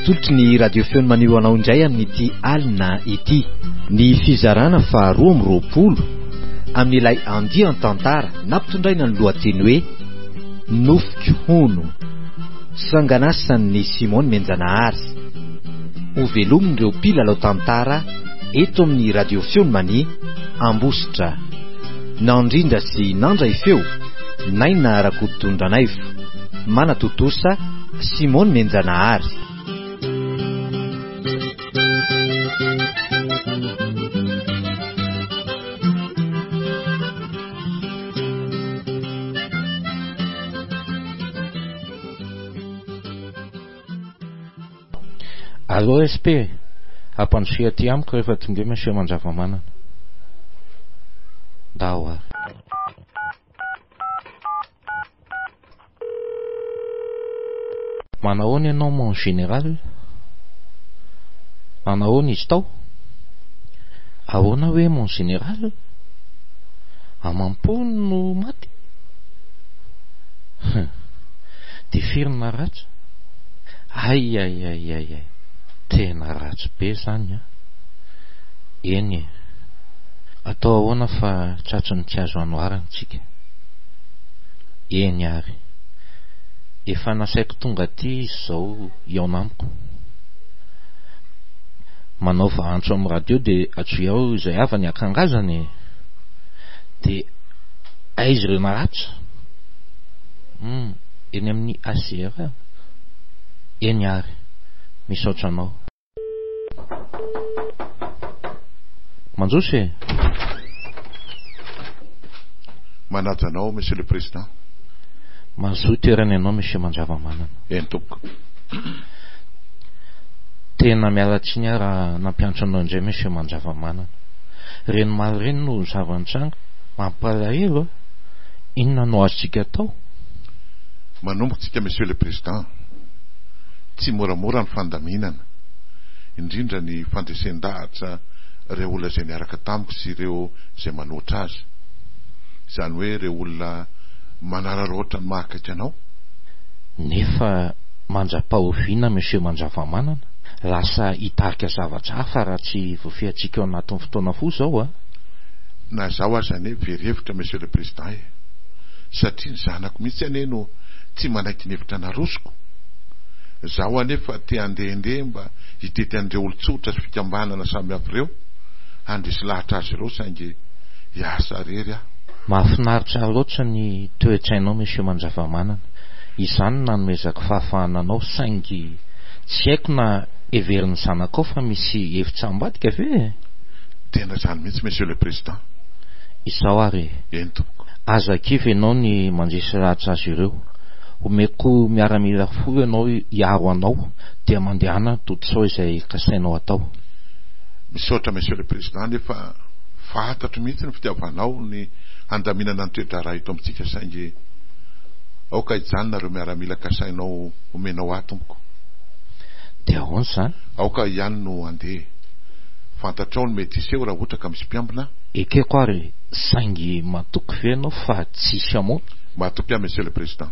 solotry ny radio feony maneho anao indray amin'ity alina ity ny fizarana fa 2020 amin'ilay andian tantara nampitondraina ny lohateny hoe nofiko hono sanganasany Simone Menjanahary ho velomin'ireo mpilalao tantara eto amin'ny radio feony mani Ambositra nandrindra sy nandray feo naina Rakodondranaivo manatotosa Simone Menjanahary. Allo SP, ampandrosia ty amiko rehefa tonga monsieur Mandravamanana. Dawa. Manahoana ianao mon général? Manahoana izy tao? Ahoana hoe mon général? Amampony no maty? Dia firina ratsy? Ay. Tena ratsy be zany a. Eny atao ahoana fa tratrony tsy azo anoarana tsika. Eny ary efa nasaiko tonga aty izao iaona amiko. Manao vaantso amin'ny radio dia atsoy ao izay avy ny akangazany. Dia aizy ireo naratsy. Eny amin'ny ACR. Eny ary misaotra anao. Manjosy manaja anao monsieur le président. Mazoto toerana ianao monsieur Mandravamanana. Eny tompoko. Tena miala tsiny raha nampiantso anao indray monsieur Mandravamanana. Reny maro reny no zavantranga mampalahelo. Inona no azontsika atao? Manomboka monsieur le président. Tsy moramora ny fandaminana, indrindra ny fandresen-dahatra ireo olona izay niaraka tamiko sy ireo izay manoatra azy. Izany hoe ireo olona manararoatra ny mahakaiky anao. Nefa mandra-pahoviana monsieur Mandravamanana, lasa hitarika zavatra hafa raha tsy voafehantsika ao anatin'ny fotoana fo zao a. Na zao aza ane verevitra monsieur le président satria ny zanako mihitsy ane no tsy manaiky ny hevitra narosoko. Zaho anefa te andehandeha mba hitety an'ireo olon-tsotra sy fikambanana samy hafa ireo handresy lahatra azy ireo saingy hiasa rery aho. Mahafinaritra loatra ny toe-tsainao monsieur Mandravamanana. Izany nanomezako fahafahana anao saingy tsy haiko na everin'ny zanakao fa misy hevitra ambadika ve? Tena zany mihitsy monsieur le président. Izao ary eny tompoko. Aza kivy ianao ny mandresy lahatra azy ireo. Omeko miaramila fo ianao hiaro anao dia mandehana tototsao izay kasainao atao. Misaotra monsieur le président nefa fantatro mihitsy ny fitiavanao ny handaminana ny toetra raha ito amintsika saingy aoka hijanona ireo miaramila kasainao omenao atompoko. Dia ahoana izany? Aoka ihany no andeha fantatrao ny mety iseho raha ohatra ka misy mpiambina. Ekeko ary saingy matoky ve ianao fa tsisy amoa? Matoky monsieur le président.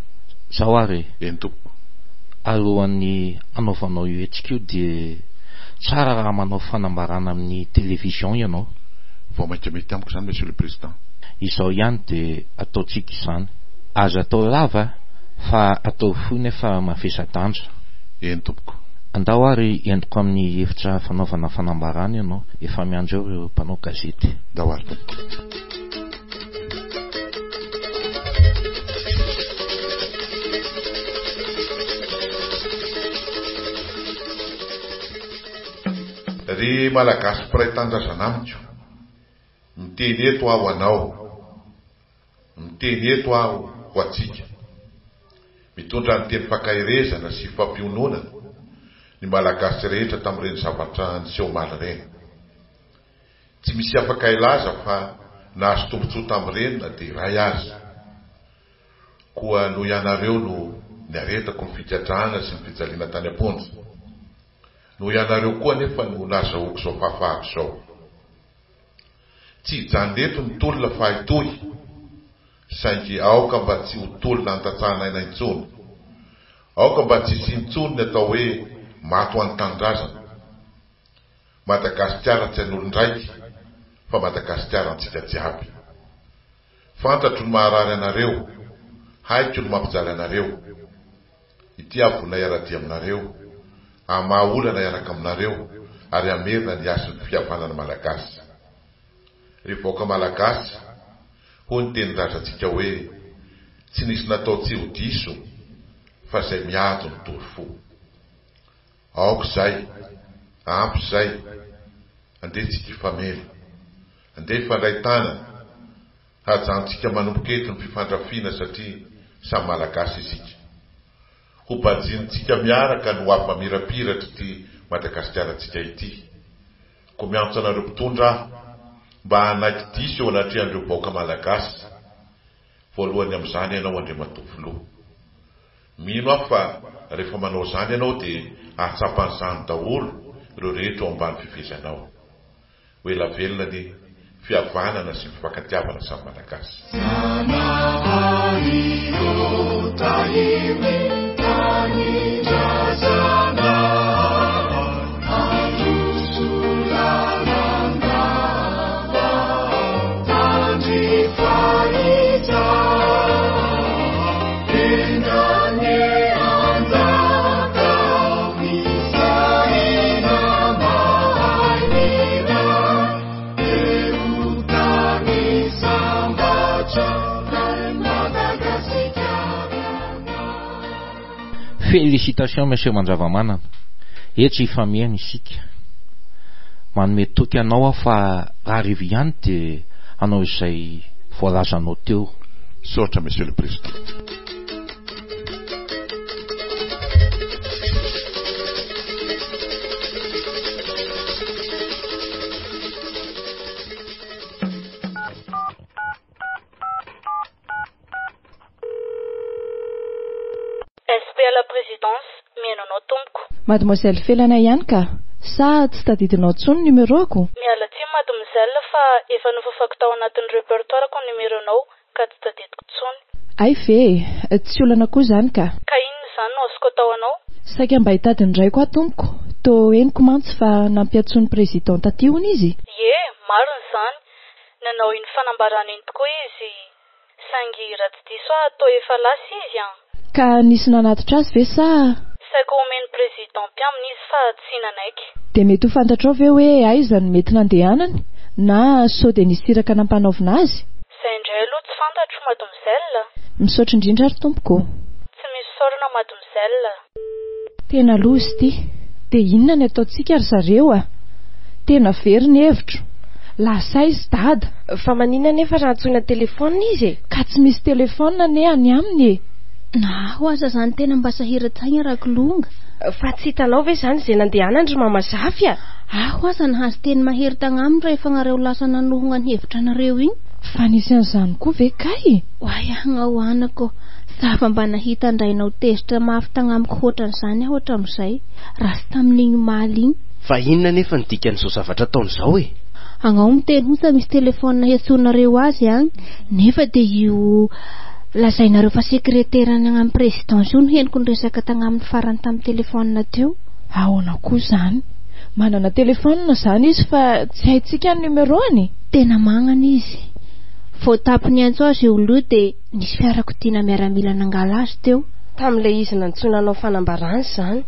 Zao ary eny tompoko. Alohan'ny anaovanao io etsika io dia tsara raha manao fanambarana amin'ny télévision ianao. Vao mainka mety amiko zany monsieur le président. Izao ihany dia ataotsika izany. Aza atao lava fa atao fohy nefa mafesa-danja. Eny tompoko. Andao ary endriko amin'ny hevitra fanaovana fanambarana ianao. Efa miandro eo ireo mpanao gazety. Dao ary tompoko. Ry malagasy mpiray tandrazana amiko, miteny eto aho anao, miteny eto aho ho atsika, mitondra ny teny fakahirezana sy fampiononana ny malagasy rehetra tamin'ireny zavatra niseho maly reny. Tsy misy afaka ilaza fa nahazo tombontsoa tamin'ireny na dia iray azy. Koa no ianareo no niaretako ny figadrana sy ny fijaliana tany am-ponja. No ianareo koa nefa no nazahoako zao fahafahako zao. Tsy hijandeto ny tolona fa hitohy, saingy aoka mba tsy ho tolona antatsahana aina intsony. Aoka mba tsy sintsony ny atao hoe mato any tanindrazana. Madagasikara tsy an'olon-draiky fa Madagasikara antsika jiaby. Fantatro ny maharary anareo, haiko ny mampijaly anareo. Ity avona iaraty aminareo, amaolana iaraka aminareo, ary amerina ny asy ny fihavanana malagasy. Rivoaka malagasy, ho ny tenin-drazantsika hoe tsy nisy natao tsiro diso fa izay miado ny tory fo. Aoko zay, ampy zay, andehantsika ifamela, andeha ifandray tanana, hajantsika manomboka eto ny fifandrafiana satria samy malagasy isika. Ho bajinitsika miaraka no ampamirapiratra ity Madagasikaratsika ity. Ko miantso anareo mpitondra mba hanaiky diso eo anatrehan'ireo baoka malagasy. Voalohany amin'izany ianao Andriamatovo Lo. Mino aho fa rehefa manao zany ianao dia ahatsapan'izany daholo ireo rehetra ao ambany fifezanao. Ho ela velona ny fihavanana sy mifankatiavana samy malagasy. Félicitations monsieur Mandravamanana. Eto ifamiana isika. Manome toky anao aho fa arivo ihany dia anao izay voalazanao teo. Saotra monsieur le président. Mademoiselle Felana ihany ka? Sa tsy tadidinao tsony numéro-ko? Miala tsiny mademoiselle fa efa nofafako tao anatin'ny répertoire-ko ny numéronao ka tsy tadidiko tsony. Ay ve, tsy olana koa zany ka? Ka inona zany no azoko atao anao? Saika mba hitadiny iray koa tompoko. To henoko mantsy fa nampiatsony président taty hono izy. Ye, mariny zany. Nanao iny fanambarana iny tokoa izy. Sangy ratsy diso to efa lasa izy an. Ka nisy nanatitra azy ve sa? Saika omeny président mpiaminy izy fa tsy nanaiky. De mety ho fantatrao ve hoe aiza no mety nandehanany? Na sao de nisy siraka nampanaovina azy? Zay indray aloha tsy fantatro mademoiselle. Misaotra indrindra ary tompoko. Tsy misy saorana mademoiselle. Tena lozy ity. De inona ny ataontsika ry zareo a? Tena very ny hevitro. Lasa izy dada. Fa manina nefa raha antsoina telefona izy? Ka tsy misy telefona ne any aminy e. Na ho aza zany tena mba sahira-tsaigna rakolonga. Fa tsy hitanao ve zany izay nandehanandry mamazafy a? Ho aza nahazo teny mahery tagnaminy rehefa nareo lasa nanohona ny hevitra nareo iny. Fa nisy an'izany koa ve kay? Oay agnahoanako. Zafa mba nahita andrainao tezitra mafy tagnamiko hoatran'izany aho hatramin'izay. Raha sy tamin'igny maly igny. Fa inona nefa nidikan'izao zavatra ataon'izao e? Agnao miteny hosa misy telefona hiantsonareo azy agny. Nefa de io lazainareo fa sekreterany agnam'ny présidence io no henoko ny resaka tagnaminy farany tamin'ny telefona teo. Ahoana koa zany? Manana telefona zany izy fa tsy haitsika ny numéro-any. Tena magnana izy. Vao tapiny antso azy eo loha de nisy fiarakotiana miaramila nangala azy teo. Tamin'ilay izy nantsonanao fanambarany zany.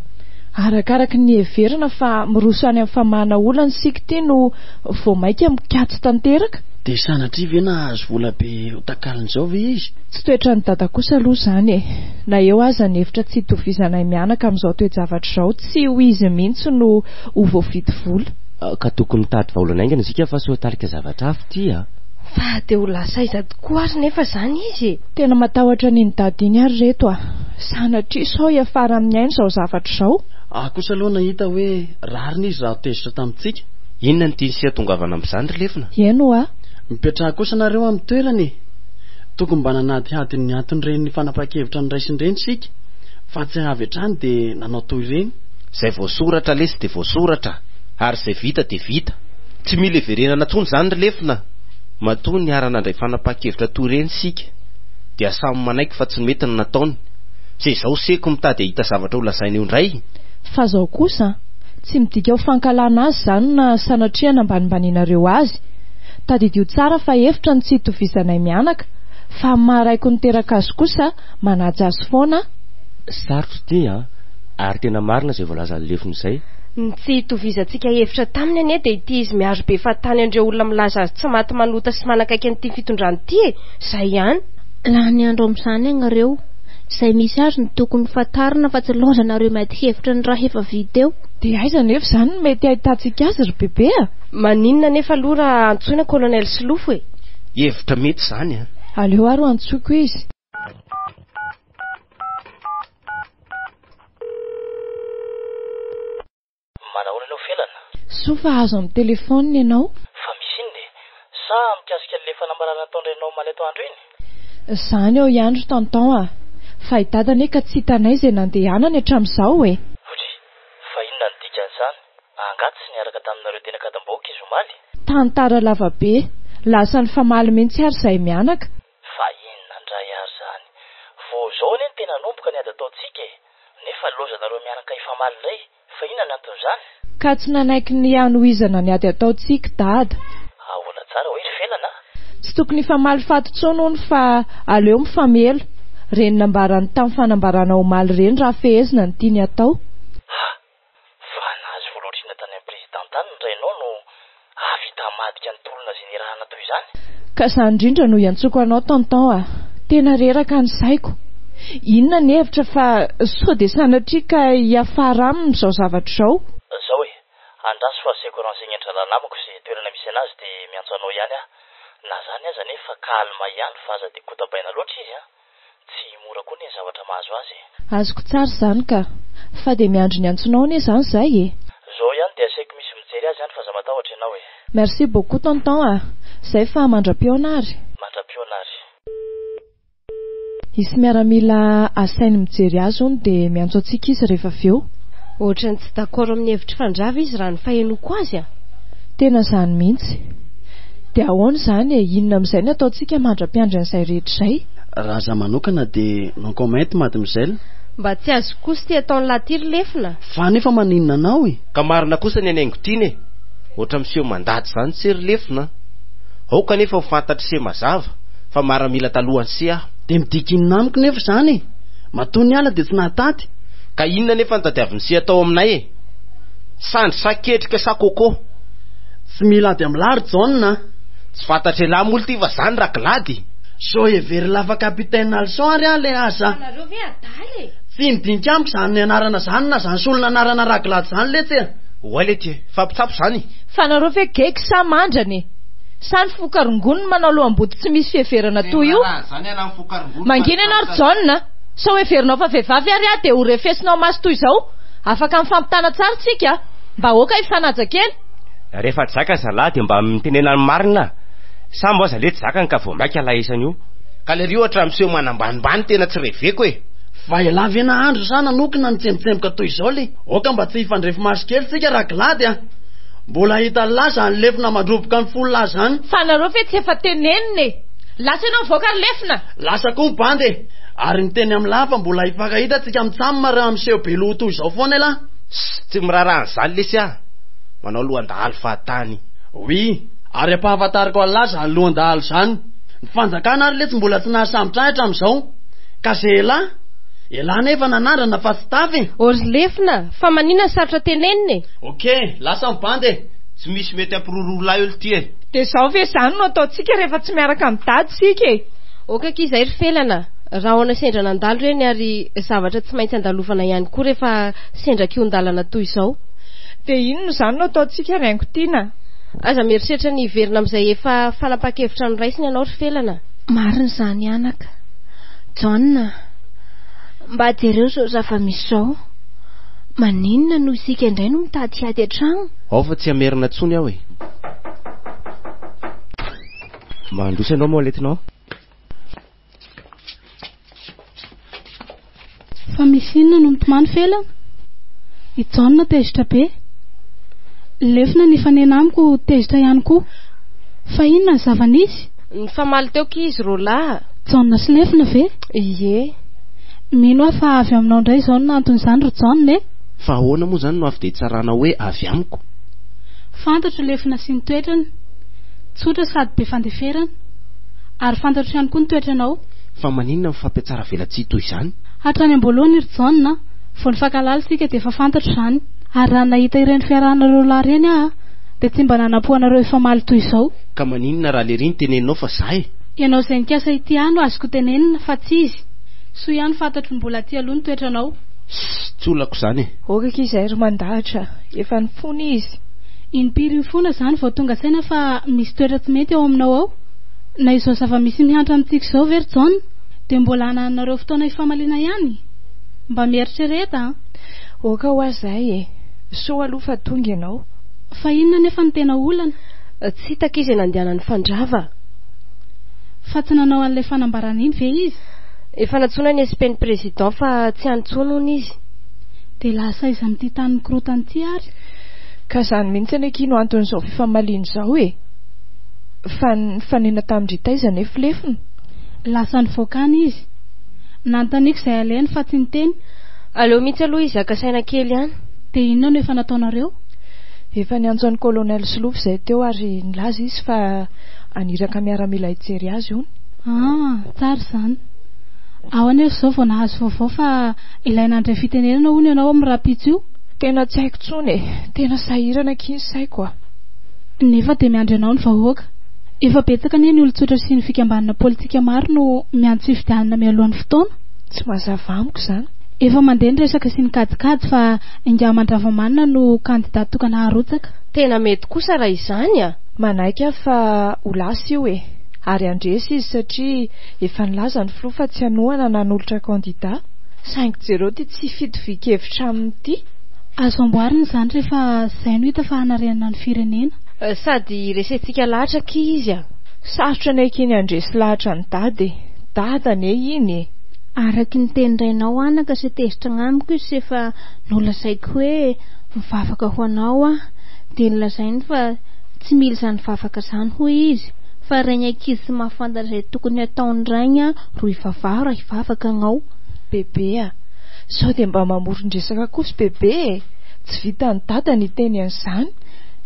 Arakaraka ny heverina fa miroso any amin'ny famahana olana sika ty no vao maika mikatso tanteraka. De sanatria ve nahazo vola be ho takalin'izao ve izy? Tsy toetra ny dada kosa aloha zany e. Na eo aza ny hevitra tsy hitovizanay mianaka amin'izao toe-javatra izao tsy ho izy mihitsy no ho voavidy vola. Ka tokony mitady vaolana aingana isika fa sy ho talika zavatra hafa ty a. Fa de ho lasa iza tokoa ary nefa zany izy. Tena matahotra ny dady iny ary reto a. Sanatria sao hiafara amin'ny ainy izao zavatra izao. Kosa aloha nahita hoe rariny izy raha tezitra tamintsika. Inona ny tiany sy atongavana amin'izany relefina? Eno a. Mipetraha kosa nareo amin'ny toerany. Tokony mba nanadihadiny ny anton'ireny fanapa-kevitra ny raisin-dreny sika. Fa tsy avy hatrany de nanao toy ireny. Zay voasoratra lesy de voasoratra, ary zay vita de vita. Tsy mila everenana tsony zany relefina. Matoa ny aranandray fanapa-kevitra toy ireny sika. Dia samy manaiky fa tsy mety ny nataony. Zay izao seko mitady hita zavatra ho lazainy eo indray. fa zao kosa tsy midika ho fankalana azy zany na sanatriana ambanimbanianareo azy. Tadidio tsara fa hevitra ny tsy hitovizanay mianaka, fa maharaiko niteraka azy kosa manaja azy foana. Sarotra ty ary tena marina izay voalazan'ny lefiny izay. Ny tsy hitovizantsika hevitra taminy anie dia ity izy mihazo be fatany andreo olona milaza azy tsy maty manota sy manakaiky an'ity fitondrany ity izay ihany. Laha ny andro amin'izany ianareo izay misy azy ny tokony fatarina fa tsy loazanareo mety hevitra ny raha efa vita eo. Dia aiza nefa izany no mety ahitantsika azy ry bebe a? Maninona nefa aloha raha antsoina kolonel Silofo e? Hevitra mety izany Aleo aro antsoiko izy. Manahona ianao felana? So fa azo amin'ny telefôniny ianao? Fa misy iny sa mikasika lefa nambarana ataon'ny renao maleto andro iny? Izany eo iandro tonton fa hitadany ka tsy hitanay izay nandehanany hatramin'izao e. Otry, fa inona ny dikan'izany? Angaty sy niaraka taminareo teny Akadamboka izy omaly? Tantara lava be, lasa ny famaly mihitsy ary izay mianaka. Fa inona ndray ary zany? Vao zao anie ny tena nomboka ny ady ataontsika e. Nefa lozanareo mianaka ifamaly indray, fa inona ny anton'izany? Ka tsy nanaiky ny hanohizana ny ady ataontsika dada. Ahoana tsara hoe felana? Tsy tokony famaly fato-tsono ony fa aleo mifamela. Reny nambarany tamin'ny fanambarana omaly reny raha fehezina ny tiany atao. Fa nahazo voalotrina tany amin'ny prezidantany ny renao no avita madika ny tolona izay nirahana toy izany. Ka izany indrindra no iantsoko anao tonton tena reraka ny saiko. Inona ny hevitra fa sao dia sanatria ka hiafara aminy izao zavatra izao? Zao e, andraso fa aseiko renseignement namako izay toerana misy anazy dia miantso anao ihany na zany aza nefa kalma ihany fa aza dia kotabaina loatra izy tsy mora koa ny zavatra mahazo azy. Azoko tsara izany ka, fa dia miandry ny antsonao anie izany izay e. Zao ihany dia asaiko misy mijery azy ihany fa za matahotra ianao e. Merci beaucoup tonton izay fa mandra-pionary. Mandra-pionary. Isy miaramila asainy mijery azy ony dia miantso antsika izy rehefa avy eo. Ohatrany tsy d'accord amin'ny hevitra fandrava izy raha ny fahenoko azy Tena izany mihitsy. Dia ahoana izany inona amin'izay ny ataontsika mandra-piandry an'izay rehetra izay? Raha za manokana dia non comment mademoiselle. Mba tsy azo kosa ty ataon'ny latiry lefina. Fa nefa maninona anao Ka marina kosa ny anaingo tiany ohatra miseho mandady izany sery lefina. Ao kanefa ho fantatry se mazava fa maramila talohany se dia midikinina amiko nefa izany matony ala dia tsy nahataty. Ka inona nefa ny tadiavin'ny se atao aminay sandry saketrika sa kôkô? Tsy milady amin'ny lary jaune tsy fantatry lahy moly ty fa zany raklady. So every lafa kapitaine Alson ary le asa. Anareo ve adaly? Tsy midinika amiko zany ny anarana zany na zany solona anarana raklady zany le tsy. Oale ty fampitsapy zany. Fa nareo ve geky sa mandrany? Sany fokarongony manao loam-body tsy misy fiheverana toy io. Mangina ianao jaune sao heverinao fa vehivavy ary dia ho refesinao maso toy izao. Afaka mifampitana tsara tsika mba hoaka ifanaja kely. Rehefa tsy zaka zalahy dia mba mitenena ny marina. Sambo aza le tsy zakany ka vao maika laisany io. Ka le rio ohatra miseho manambanimbany tena tsy reveko e. Fa elavena andro sa nanokona nitsembotseboka toy izao le. Oka mba tsy hifandrefy maso kely tsika raklady mbola hita laza ny lefina mandroboka ny folo laza zany. Fa nareo fe tsy efa teneniny lasa ianao voaka ny lefina. Lasa koa bandy ary ny teny amin'ny lafa mbola hifankahita tsika mitsamina raha miseho beloha toy izao foana la. Tsy mirarahanyzany lesy manao lohan-dahalo fahatany. Oui, ary ampahafantariko alaza ny lohan-dahalo zany. Ny fanjakana ary le tsy mbola tsy nahasambitrahitra amin'izao. Ka zay ela nefa nanandrana fa tsy tafy. Ory lefina, fa maninona sarotra teneniny? Okey, lasa mibandy. Tsy misy mety ampirorolahy olo ty Dia zao ve zany no ataontsika rehefa tsy miaraka midady sika Oka kizay ry felana. Raha hoana sendra nandalo reny ary zavatra tsy maintsy andalovana ihany koa rehefa sendra kiondalana toy izao. Dia inona izany no ataontsika raingo tiana? Aza mieritreritra ny hiverina amin'izay efa fanapa-kevitra noraisiny ianao ry felana. Marina izany anaka. John, mba jereo zao zava-misy izao. Maninona no isika indray no mitady hiady an-trano? Ao fa tsy amerina tsony aho mandrosa ianao moa letinao. Fa misy inona no mitomany felana? I John tezitra be. Lefina ny fanena amiko tezitra ihany koa. Fa inona ny zava-nisy? Ny famaly teo kizy rola. John sy lefina ve? Ie. Mino aho fa avy aminao indray izao no nanton'izany ry John fa ahoana moa zany no avy de tsarana hoe avy amiko? Fantatro lefina sy ny toetrany, tsotra sady be fandeferana, ary fantatro ihany koa ny toetranao. Fa maninona mifampiatsara velatsy toy izany? Hatrany am-boalohany ry John, vao nifankalala sika dia efa fantatro izany, ary raha nahita ireny fiarahanareo lahy ireny dia tsy mba nanampoanareo efa maly toy izao. Ka maninona raha lery ny teneninao fa zahay? Ianao izay nikasa ity no azoko tenenina fa tsy izy. Soa ihany fantatro ny mbola aty aloha ny toetranao. Tsy olako izany. Okaka izay ry mandahatra, efa nifona izy. Impiry mifona izany vao tonga saina fa misy toetra tsy mety ao aminao ao. Na izao zava-misy mihantra amintsika izao very John, dia mbola hananareo fotoana ifamaliana ihany. Mba mieritrereta. Oka ho azay soa aloha fa tonga ianao. Fa inona nefa ny tena olana? Tsy hitako izy nandehanany fandrava. Fa tsy nanao an'ilay fanambarana iny ve izy? Efa natsoina ny SP-ny président fa tsy antsoina hono izy. Dia lasa izy amin'ity tany korotany ity ary. Ka izany mihitsy anekino anton'izao fifamaliana izao fanena tamindrita nefa lefina. Lasa nivoakany izy. Nanontaniako izay alainy fa tsy niteny. Aleo mihitsy aloha izy aka saina kely ihany. Dia inona no efa nataonareo? Efa niantso ny kolonel Slov izay teo ary nilaza izy fa aniraka miaramila hijery azy hono. Tsara izany. Ao anefa izao vao nahazo vaovao fa ilaina andray fitenenana hono ianao amin'ny rapitso io. Tena tsy haiko tsony tena sahirana kiny saiko nefa dia miandry anao ny vahoaka. Efa betsaka anie ny olon-tsotra sy ny fikambanana politika maro no miantso fifidianana mialohan'ny fotoana. Tsy mazava amiko izany. Efa mandeha ny resaka sy ny kajikajy fa inga Mandravamanina no kandidaty tokana harotsaka. Tena mety kosa raha izany Manaika fa ho lasa io ary andresy izy satria efa nilaza ny filoha fa tsy hanohana nanolotra kandida. Saingy jereo ty tsy fitovika-hevitra amin'ity. Azo amboarina izany rehefa izay no hita fa hanarenana ny firenena. Sady resentsika lahatra ki izy sarotra anekiny andresy lahatra ny dadane iny. Araky ny tenirainao anaka sy tezitra ngamiko izy efa nolazaiko hoe mivavaka ho anao dia nilazainy fa tsy mila izany vavaka izany hoy izy fa rainy ankizy sy mahafantatra izay tokony ataony rainy roa ivavaha raha hivavaka anao. Bebe sao dia mba mamoron-dresaka kosa bebe, tsy vita ny dada ny teny an'izany.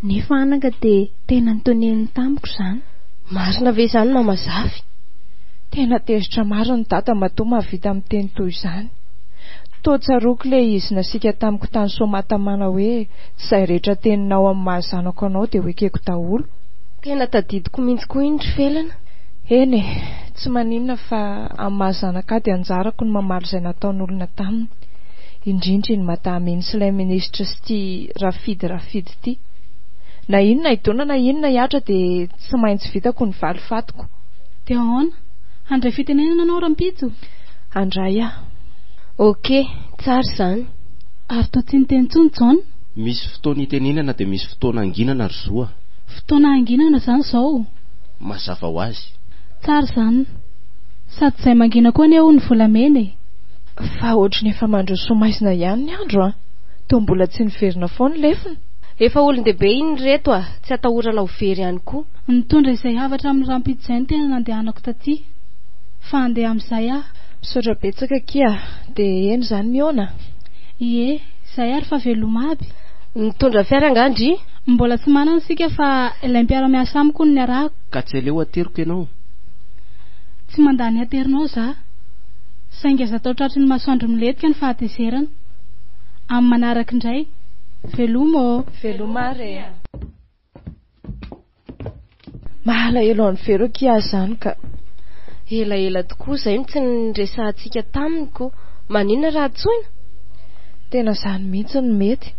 Nefa anaka dia tena nitoneniny tamiko izany. Marina ve izany mamazavy? Tena tezitra maro ny dada matoa mahavita amin'ny teny toy izany. Toa-tsaroako ilay izy nasika tamiko tany Somatamana hoe tsy izay rehetra teninao amin'ny mahazanako anao dia hoekeko daholo. Tena tadidiko mihitsy koa iny ry felana. Eny tsy maninona fa amin'ny mahazanaka dia anjarako ny mamaly izay nataon'olona taminy, indrindra ny madame sy ilay ministra sy ty rafidy ty. Na inona idona na inona hiatra dia tsy maintsy vitako ny valifatiko. Dia ahoana? Handray fitenenana anao rampitso? Handray Ok, tsara izany. Ary toa tsy niteny intsony John? Misy fotoana hitenenana dia misy fotoana anginana ry Zoa. Fotoana anginana izany izao? Mazava ho azy. Tsara izany. Sady izay mangina koa anie ho ny volamena. Fa ohatrany efa mandroso maizina ihany ny andro toa mbola tsy niverina foana lefina. Efa olon-dehibe iny reto tsy atahorana ho very ihany koa. Nitondra izay havatra amin'ny rampitso izay no tena nandehanako taty. Fa andeha amin'izay misaotra betsaka kia dia eny izany miona. Ie, izay ary fa veloma aby. Nitondra fiara angandry? Mbola tsy manana sika fa ilay mpiara-miasa amiko no niarahako. Ka tsy aleo ateriko ianao? Tsy mandany aterinao za. Saingy aza atao tratry ny masoandro miletika ny fahatezerana. Amin'ny manaraka indray. Veloma re. Mahala-elo any vero kia izany ka. Ela tokoa izay tsy niresahantsika taminy ko. Maninona raha tsoina? Tena izany mihitsy ny mety.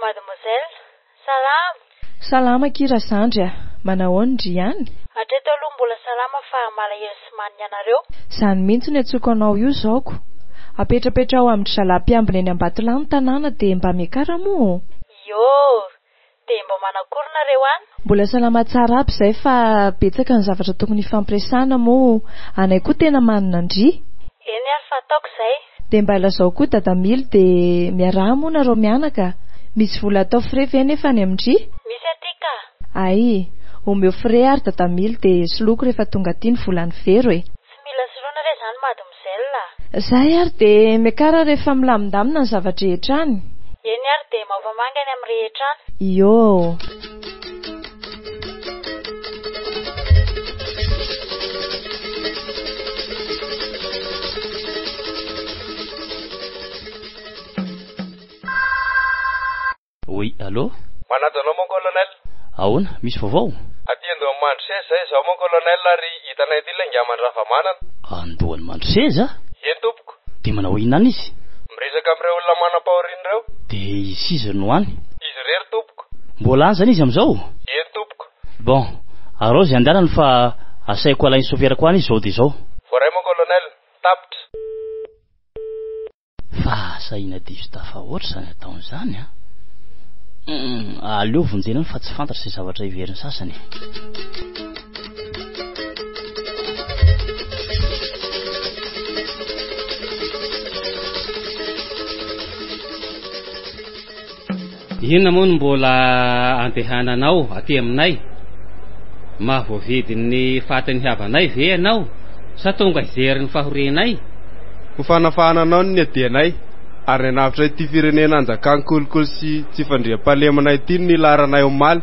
Mademoiselle, salama. Salama kira zandry manahoana ndry ihany? Hatreto aloha mbola salama fa malahelo sy maniny anareo. Izany mihitsy ny atsoko anao io zaoko. Apetrapetra ao amin'ny zala-piambina eny Ambatolahy ny tanàna dia mba miakara-moa. Dia mba manakory nareo any? Mbola salama tsara aby izay fa betsaka ny zavatra tokony ifampiresahana moa. Anay koa tena manana ndry. Eny ary fa ataoko izay. Dia mba lazao koa dadamily dia miaraha moa nareo mianaka. Misy vola atao frais ve nefa ny amindry? Misy atika. Omeo frais ary dadamily dia soloko rehefa tonga aty ny volany vero Tsy mila solo Zahay ary dia miakara rehefa milamindamina ny zavatra rehetra any. Eny ary dia maovamangany amin'ny rehetra any. Iô. Oui, allô? Manajanao mon colonel. Ahoana, misy vaovao? Atiandao amin'ny mandro seza zay zaho mon colonel ary hitanay ity ilay ngaman-dravamanana. Andohany mandro seza? Eny tompoko. Dia manao inana izy? Miresaka amin'ireo olona manam-pahaoriana ireo. Dia izy izy no any? Izy rery tompoko. Mbola any zany izy amin'izao? Eny tompoko. Bon, arao izy andehanany fa asaiko alainy soferako any izy zao dia zao. Voaray mon colonel, tapitra. Fa sahina diso tafa oatra zany ataon'izany a. Aleo vonjenany fa tsy fantatra izay zavatra iveriny sasany. Inona moa no mbola andehananao aty aminay? Mahavoavidy ny fatin'ny havanay ve ianao? Sa tonga hijery ny fahorianay? Ho fanafahananao ny adianay ary nanavitra ity firenena anjakany kolokolo sy tsy fandriam-palemanay ity ny laranay omaly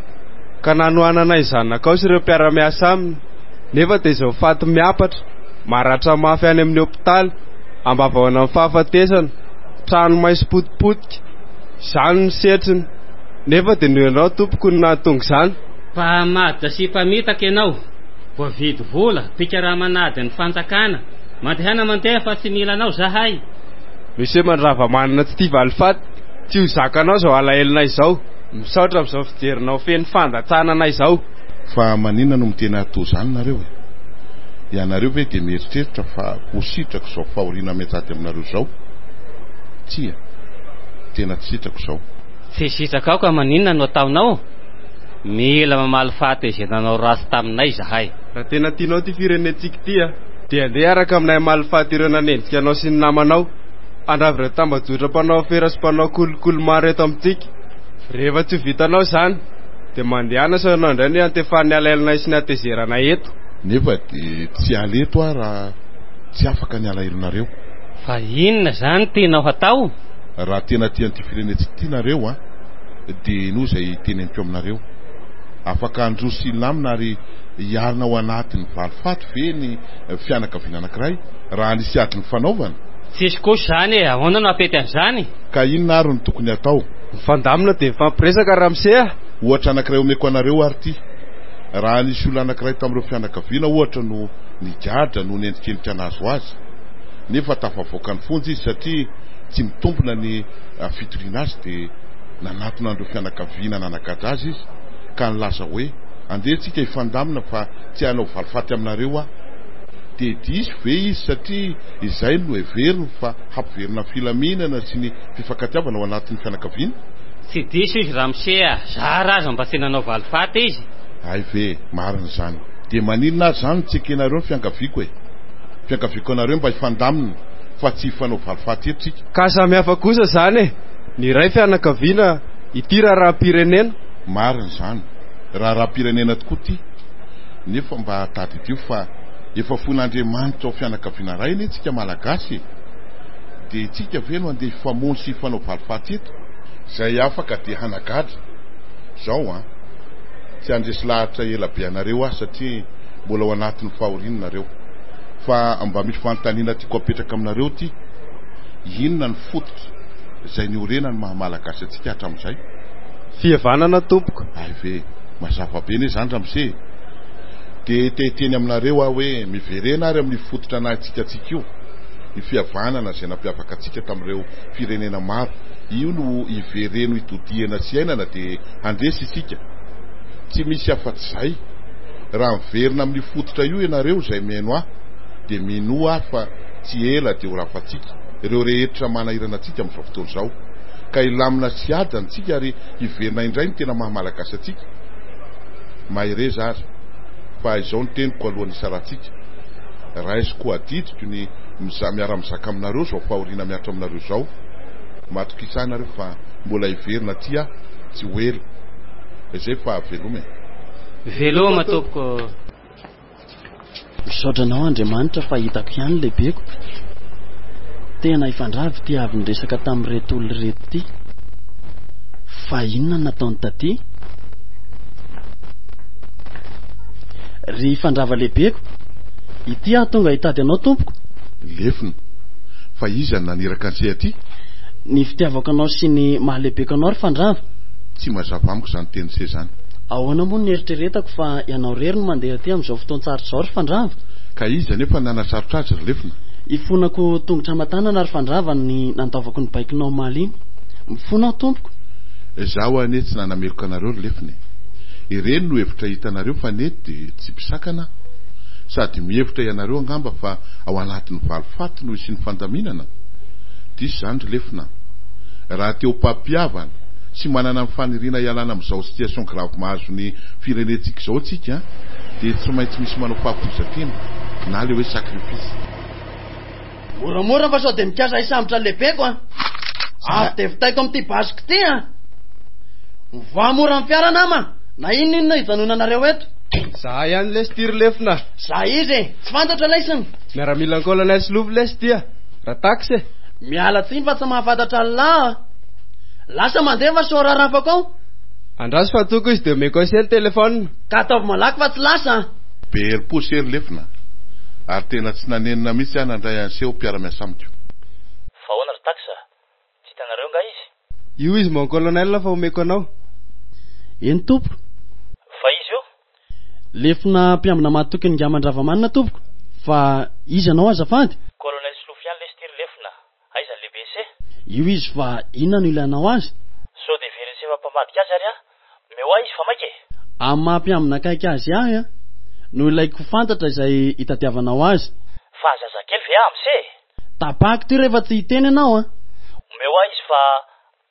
ka nanoananay zanakao sy ireo mpiara-miasa aminy. Nefa dia izao faty miapatra maratra mafy any amin'ny hopitaly ambavahoana amin'ny fahafatesana trano maisy potipotika izany ny setriny. Nefa dia noho ianao tompoko ny nahatonga izany. Mpamadra sy mpamitaka ianao, voavidy vola pikaramanady ny fanjakana, mandehana mandeha fa tsy mila anao zahay. Misy mandravamanana tsy tia valifaty, tsy ho zakanao izao alahelinay izao, misaotra amin'izao fijerinao feny fandatsanana izao. Fa maninona no mitena atao izany nareo e? Ianareo ve dia mieritreritra fa ho sitrako izao fahoriana metsady aminareo izao? Tsia, tena tsy sitrako izao. Tsy sitraka ao ka maninona no ataonao? Mila mamaly faty izay nanao ratsy taminay zahay. Raha tena tianao ty firenentsika tia dia andeha araka aminay mamaly faty ireo nanendrika anao sy ny namanao. Andravy ireo tambajotra mpanao afera sy mpanao kolokolo maro eto amintsika. Rehefa tsy vitanao izany dia mandehana sao ianao indray ny antefan'ny alailinay sy ny atezeranay eto. Nefa dia tsy aleto aho raha tsy afaka ny alahelinareo. Fa inona izany tianao hatao? Raha tena tian'ity firenentsika ity nareo dia no izay teneniko aminareo. Afaka androso ilamina ary hiarina ao anatin'ny valifaty ve ny fianakaviana anankiray raha nisy ady ny fanaovana. Tsisy kosa izany e, ahoana no apety an'izany? Ka inona ary no tokony atao? Mifandamina dia mifampiresaka ramose. Ohatra anankiray omeko anareo ary ty. Raha nisy olona anankiray tamin'ireo fianakaviana ohatra no nigadra no nendrikenika anazy ho azy, nefa tafavoaka ny fonjy izy satria tsy mitompona ny fitoriana azy dia nanatona an'ireo fianakaviana nanagadra azy izy ka nilaza hoe andehantsika hifandamina fa tsy hanao valifaty aminareo dia diso ve izy satria izay no heveriny fa hampiverina filaminana sy ny fifankatiavana ao anatin'ny fianakaviana. Tsy diso izy ramose, zara aza mba tsy nanao valifaty izy. Ay ve, marina izany. Dia maninona ary izany tsy ekenareo ny fiankaviako e? Fiankaviako anareo mba hifandamina fa tsy hifanao valifaty eto tsika. Ka samihafa kosa izany e, ny iray fianakaviana ity raharam-pirenena. Marina izany, raharam-pirenena tokoa ty. Nefa mba tadidio fa efa fon'Andriamanitra ao fianakaviana ray ny tsika malagasy, dia tsika ve no andeha hifamono sy hifanao valifaty eto izay afaka dia hanagadra izao tsy andresy lahatra ela be anareo satria mbola ao anatin'ny fahorianareo. Fa mba misy fanontaniana tiako apetraka aminareo ty, inona ny fototra izay niorena ny mahamalagasy atsika hatramin'izay? Fihavanana tompoko. Ay ve, mazava be ne zany ramose. Dia teteny aminareo hoe miverena ary amin'ny fototra nahatsikaatsika io, ny fihavanana izay nampiavaka atsika tamin'ireo firenena maro, io no hivereno hitodiana sy ainana dia handresy isika. Tsy misy afa-tsy izay. Raha miverina amin'ny fototra io ianareo izay meno ahy dia mino ahy fa tsy ela dia ho rafatsika ireo rehetra manahirana atsika amin'izao fotoana izao, ka ilamina sy adantsika ary hiverina indray ny tena mahamalagasy atsika. Mahireza ary fa izao ny teniko alohan'ny isaratsika. Raisiko adidiko ny miara-mizaka aminareo izao fahoriana miatra aminareo izao. Matokisana fa mbola hiverina ty aho tsy ho ela. Izay fa veloma e. Veloma tompoko. Misaotra anao Andriamanitra fa hitako ihany lehibeko. tena ifandravy ty avy nyresaka tamin'reto olo reto ty fa inona nataony taty ry fandrava lehibeko ity aho tonga hitady anao tompoko lefina fa iza naniraka anse aty ny fitiavako anao sy ny mahalehibeko anao ry fandrava tsy mazava amiko zany teny se zany ahoana moa ny eritreretako fa ianao rery no mandeha aty amin'izao fotoan-tsarotra zao ry fandrava ka iza nefa nanasarotra azy ry lefina ifonako tongotra matanana ry fandrava ny nantaovako ny baikinao maliny mifona aho tompoko zaho ane tsy nanameloka anareo ry lefina ireny no hevitra hitanareo fa nety de tsy mpisakana sady mihevitra ianareo angamba fa ao anatin'ny valifaty no sy ny fandaminana disy zany ry lefina raha teo mpampiavana sy manana ny fanirina ialana amin'izao situation grave mahazo ny firenetsika izao tsika de tsy maintsy misy manao fahampozakena na le hoe sacrifice moramora fa sao de mikasa isambotra lehibeko a de vitaiko amin'ity basiko ty mivoa mora amin'ny fiara nama na inona hijanonanareo eto za ihany lesty ry lefina za izy tsy fantatra laisiny miaramila colonel Slovo lesty raha taxe miala tsiny fa tsy mahafantatra lahy lasa mandeha fa so rarafako ao andraso fa toko izy de mekosely telefona ka ataovy malaky fa tsy lasa be herim-posery lefina ary tena tsy nanenina mihitsy aho nandray anseho mpiara-miasa amiko fa hoana ry taxa tsy hitanareo nga izy io izy mon colonel fa omeko anao eny tompo fa izy io lefina mpiambina matokiny ngaman-dravamanina tompoko fa izy anao azafady colonel Slofian lestir lefina aiza lehibe se io izy fa inona no ilanao azy so de verese fa mpamadika azy ary meo a izy fa maike amin'ny mampiambina kaiky azy ahy no ilaiko fantatra izay hitadiavanao azy fa zazakely ve amse tapako ty rehefa tsy hiteny ianao meo a izy fa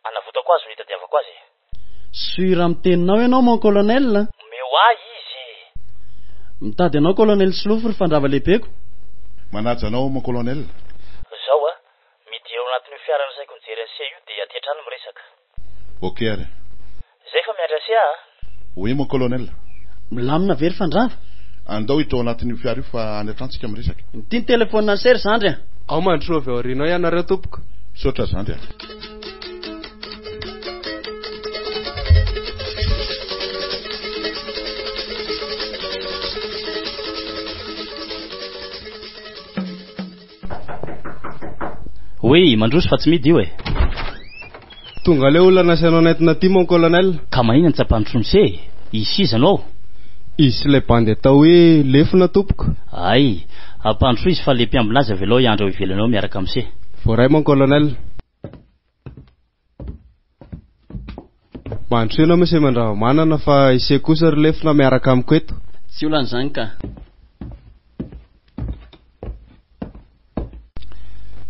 anavotako azy no hitadiavako azy suira miteninao ianao mon colonel meo a izy mitady anao colonel Slofo ry fandrava lehibeko manaja anao mon colonel zao mideo anatin'ny fiarana saiko nijery ase io de atetrano miresaka ok ary zay fa miandry ase oui mon colonel milamina very fandrava andao hitao anatin'ny fiara io fa any atrantsika miresaka ty ny telefonina sery zandry ao mandro avy aorinao ianareo tompoko sotra zandry hoe mandroso fa tsy midy io tonga le olona nasanao nentina ty mon colonel ka maninona ny tsapanotronse izy izanao izy lay bandy atao hoe lefina tompoko ay ampandroso izy fa le mpiambilaza velao iandro ivelanao miaraka amse voaray mon colonel mandro enao misy mandravamanana fa ise kosa ry lefina miaraka amiko eto tsy olan'izany ka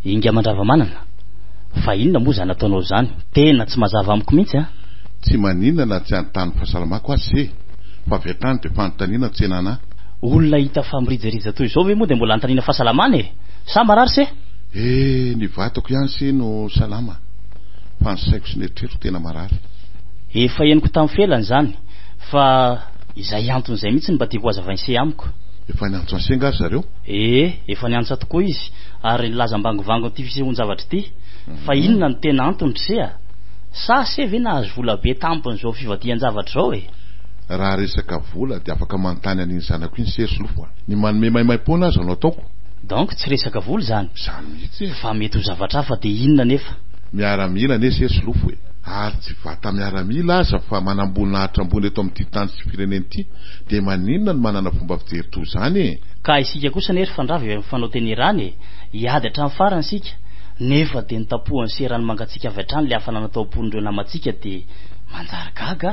inga mandravamanana fa inona moa zany ataonao zany tena tsy mazava amiko mihitsy tsy maninana tsy anontany fahasalamako azy se fa vetany de fanontaniana tsenana olona hita fa mirijeriza toy izao ve moa de mbola anontaniana fahasalamana sa marary se ny vatako ihany se no salama fa ny saiko sy neritreritro tena marary efa eniko tamin'ny felany zany fa izay anton'izay mihitsy ny mba tiako hazavainse amiko efa niantso ansenga ary zareo efa niantsa tokoa izy ary nilaza mbangivango ty fisehoan-javatra ty fa inona ny tena antony tse sa se ve nahazo vola be tampon'izao fivadian-javatra zao raha resaka vola de afaka manontany an'iny zanako iny sery Slofo ny manome maimaim-poana azy anao ataoko donc tsy resaka vola zany mihitsy fa mety ho zavatra hafa de inona nefa miaramila ne sery Slofo ary tsy vata miaramila aza fa manambonahitra ambony eto amin'ity tany sy fireneny ity de maninona no manana fomba fijery toy zany ka isika kosa nery fandrava eo fanao tenerany iady hatramin'ny farany sika nefa de nitapohany serany mangatsika avy hatrany le hafanana atao amponindreo namatsika de manjary gaga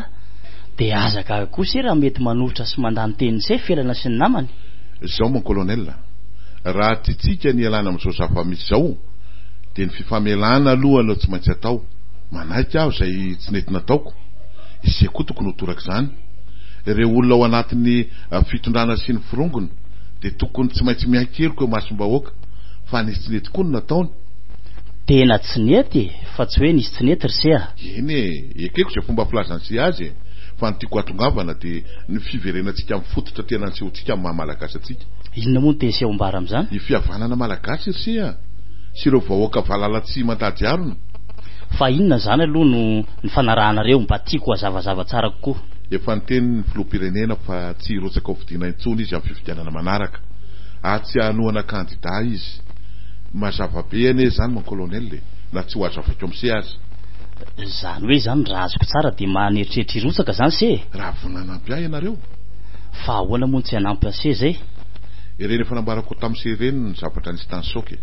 de aza gaga kosa raha mety manolotra sy mandany teny se felana sy ny namany zao mon colonel raha titsika ny alana amin'izao zava-misy zao de ny fifamelana aloha anao tsy maintsy atao manaiky aho zay tsy nety nataoko izay koa tokony ho toraka zany ireo olona ao anatin'ny fitondrana sy ny firongony de tokony tsy maintsy miankeloko eo masom-bahoaka fa nisy tsy nety koa no nataony tena tsy nety fa tsy hoe nisy tsy nety ry sea eny ekeko zay fomba filazan'sy azy fa ny tiako atongavana de ny fiverenantsika mifototra tena nysehontsika amin'ny mahamalagasy atsika inona moa no te seho mbara am'izany ny fihavanana malagasy ry sea sy ireo vahoaka valala tsy mandady arona fa inona zany aloha no ny fanarahanareo mba tiako azavazava tsara kokoa. Efa nyteny ny filoham-pirenena fa tsy hirotsaka ho fidiana intsony izy amin'ny fifidianana manaraka tsy hanohana kandida izy. Mazava be ane zany mon colonel na tsy ho azavako amse azy. Zany hoe zany raha azoko tsara de maneritreritry hirotsaka zany se raha vonanampy ahy ianareo fa ahoana moa tsy hanampy ase zay. Ireny efa nambarako tamin'se ireny ny zavatra nisy tany soky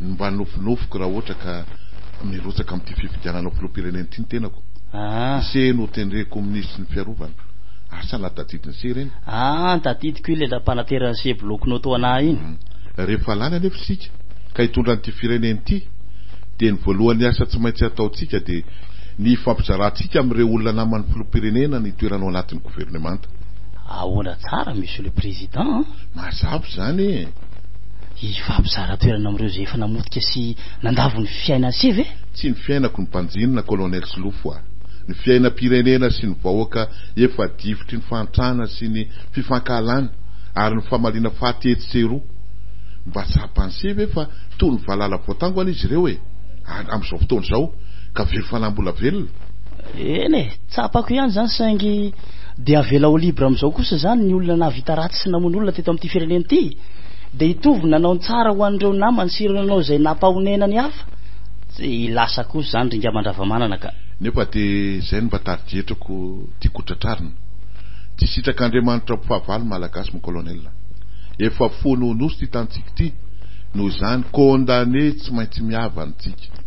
mba nofinofiko raha ohatra ka mirotsaka amin'ity fifidianana filoham-pirenena ity ny tenako. Se no tenreko ministry ny fiarovana asa la tadidiny se ireny tadidiko ile la panaterana se blokinao tao anahy iny. Rehefa lany anefa sika ka hitondra n'ity firenena ity de ny voalohany asa tsy maintsy ataotsika de ny fampizarantsika amin'ireo olona naman'ny filoham-pirenena ny toeranao anatin'ny gouvernemanta. Ahoana tsara monsieur le président. Mazava zany hifampizara toerana amin'ireo zay efa namotika sy nandavo ny fiaina se ve? Tsy ny fiainako ny mpanjinina colonel Silofo ny fiainam-pirenena sy ny vahoaka efa divitry ny fantrana sy ny fifankahalana ary ny famalina fahatetseroa mba tsapanse ve fa toy ny valala voatango an'izy ireo amin'izao fotoana izao ka very fanambola velona. Eny tsapako ihany zany saingy de avela ao libre amin'izao kosa zany ny olona navita ratsy sy namono olona teto amin'ity firenena ity de hitovy nanao ny tsara ho an'ireo namany sy ireo nanao zay nampahonena ny hafa tsy lasa kosa zany ringa mandravamanana ka. Nefa de zay ny mba tarijetrako tiako tratrarina tsy sitrakan'Andriamanitra mpifahavaly malagasy mon colonel efa fono nosy ty tantsika ty noho zany condamné tsy maintsy miavantsika.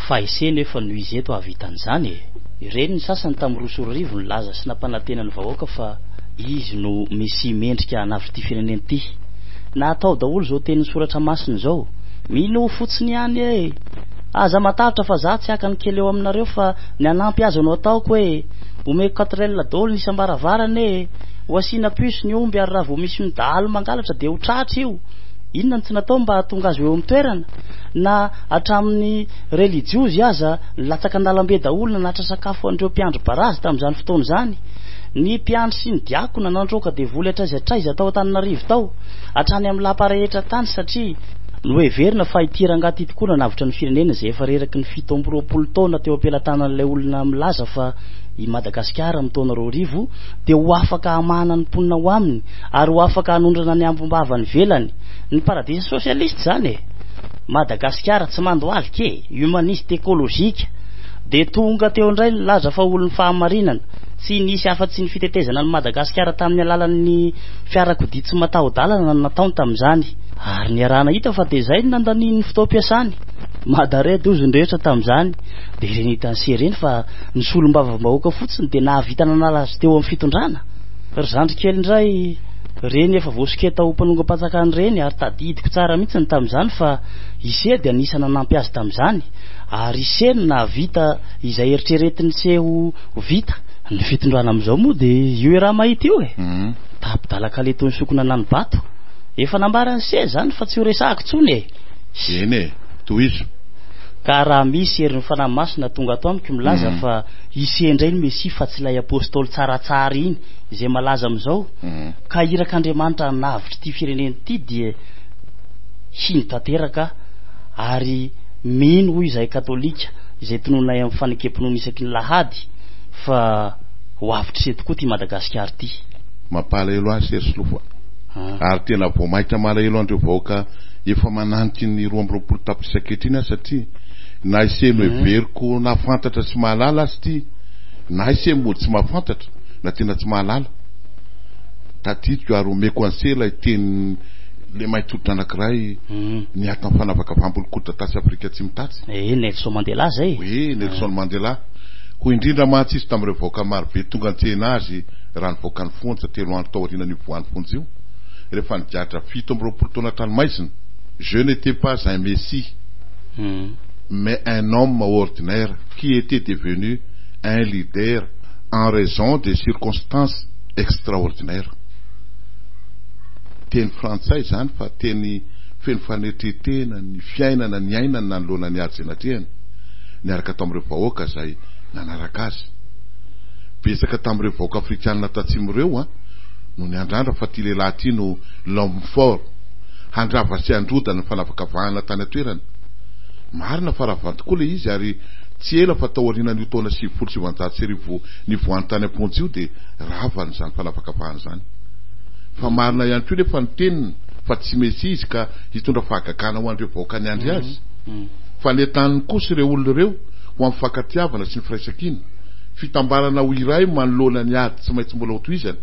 Fa ise nefa no izy eto avitan'izany ireny ny sasany tamin'ny Rosororivo ny laza sy nampanantena ny vahoaka fa izy no misy mendrika navy firenena ity. Na atao daholo zao teny soratra masina zao mino fotsiny ihany aza matavitra fa za tsy hakany kely eo aminareo fa ny anampy azy anao ataoko omeko 4 daholo nisy ambaravarany ho asiana puso ny omby ary raha vao misy midahalo mangalatra de ho tratra io. Inona ny tsy natao mba hatonga azy eo amin'ny toerana na hatramin'ny religiozy aza latsaka andalambe daholo nanatra sakafo an'ireo mpiandro barazy tamin'izany fotoana zany. Ny mpiandro sy ny diakona nandroka de voly atraizy atao Antananarivo tao hatrany amin'ny lapa rehetra tany satria no hoe verina fa itirangaty tokoa nanavitra ny firenena zay efa reraky ny 7 taona teo ampelantanan'ilay olona milaza fa i Madagasikara amin'ny taona 2000 de ho afaka hamana ny mponina ho aminy ary ho afaka hanondrana ny ambombavany velany ny paradisa sosialiste zany Madagasikara tsy mandohalika humaniste écologique de tonga teo indray laza fa olony fahamarinana tsy nisy afa-tsy ny fitetezana ny Madagasikara tamin'ny alalan'ny fiarakodia tsy mataho-dalana nataony tamin'izany ary ny arahana hita fa de zay nandanin'ny fotoam-piasany madaredy ozondrehetra tamin'izany de ireny hitany se ireny fa ny solom-bava-bahoaka fotsiny de nahavita nanala azy teo amin'ny fitondrana. Ry zandry kely indray reny efa voasiketa ho mpanonga-patsakany reny ary tadidiko tsara mihitsy ny tamin'izany fa ise de anisana nampy azy tamin'izany ary ise ny nahavita izay eritreretiny tsy ho vita ny fitondrana amin'izao moa de io raha mahita io tapidalaka le tony sokona nany bato efa nambarany se zany fa tsy ho resahako tsony eny toizo ka raha misy herin'ny fanahy masina tonga ato amiko milaza fa ise indray ny mesi fa tsy ilay apôstôly tsaratsara iny izay malaza amin'izao ka irak'Andriamanitra navitra ity firenena ity dia hiny tanteraka ary mino hoy izay katolika izay tononay amin'ny fanekempinoana isaky ny lahady fa ho avitra se tokoa ty Madagasikara ty. Mampalahelo azy Silofo ary tena vao mahita malahelo andreo vahoaka efa mananiky ny 20 tapisaketriny satria na iseno everiko nafantatra tsy mahalala azy ty na ise mody tsy mahafantatra na tena tsy mahalala tadidiko ary omeko ansela teny le mahitotra anankiray niatany fanavaka vambolokoditra tasy Afrika tsy mitatsy Nelson Mandela zay Nelson Mandela ho indrindra mahatsy izy tamin'ireo vahoaka marobe tonga antsena azy raha ny vahoaka ny fonja 3 andro taoriana ny voan'ny fonja io rehefa nigadra 17 taona tranomaizina. Je n'étais pas un messie mais un homme ordinaire qui était devenu un leader en raison des circonstances extraordinaires. Teny frantsay zany fa teny feno fanetretena ny fiainana ny ainana nanoloana ny ady zenatrehany niaraka tamin'ireo vahoaka zay nanaraka azy betsaka tamin'ireo vahoaka afrikanina tatsimo ireo no ny andrandra fa ty lehilahy ty no l'homme fort handrava sy androdana fanavakavahana tany atoerana. Marina fa raha tokoa le izy ary tsy ela fa tao aorianan'io taona 1970 ny voany tany ampontsy io dia ravany zany fanavakavahana zany. Fa marina ihany koa nefa ny teniny fa tsy mesy izy ka hitondra fahagagana ho an'ireo vahoaka ny andry azy. Fa le taniny kosa ireo olona ireo ho amin'ny fankatiavana sy ny firaisankina, fitambarana ho iray manoloana ny ady tsy maintsy mbola hotoizana.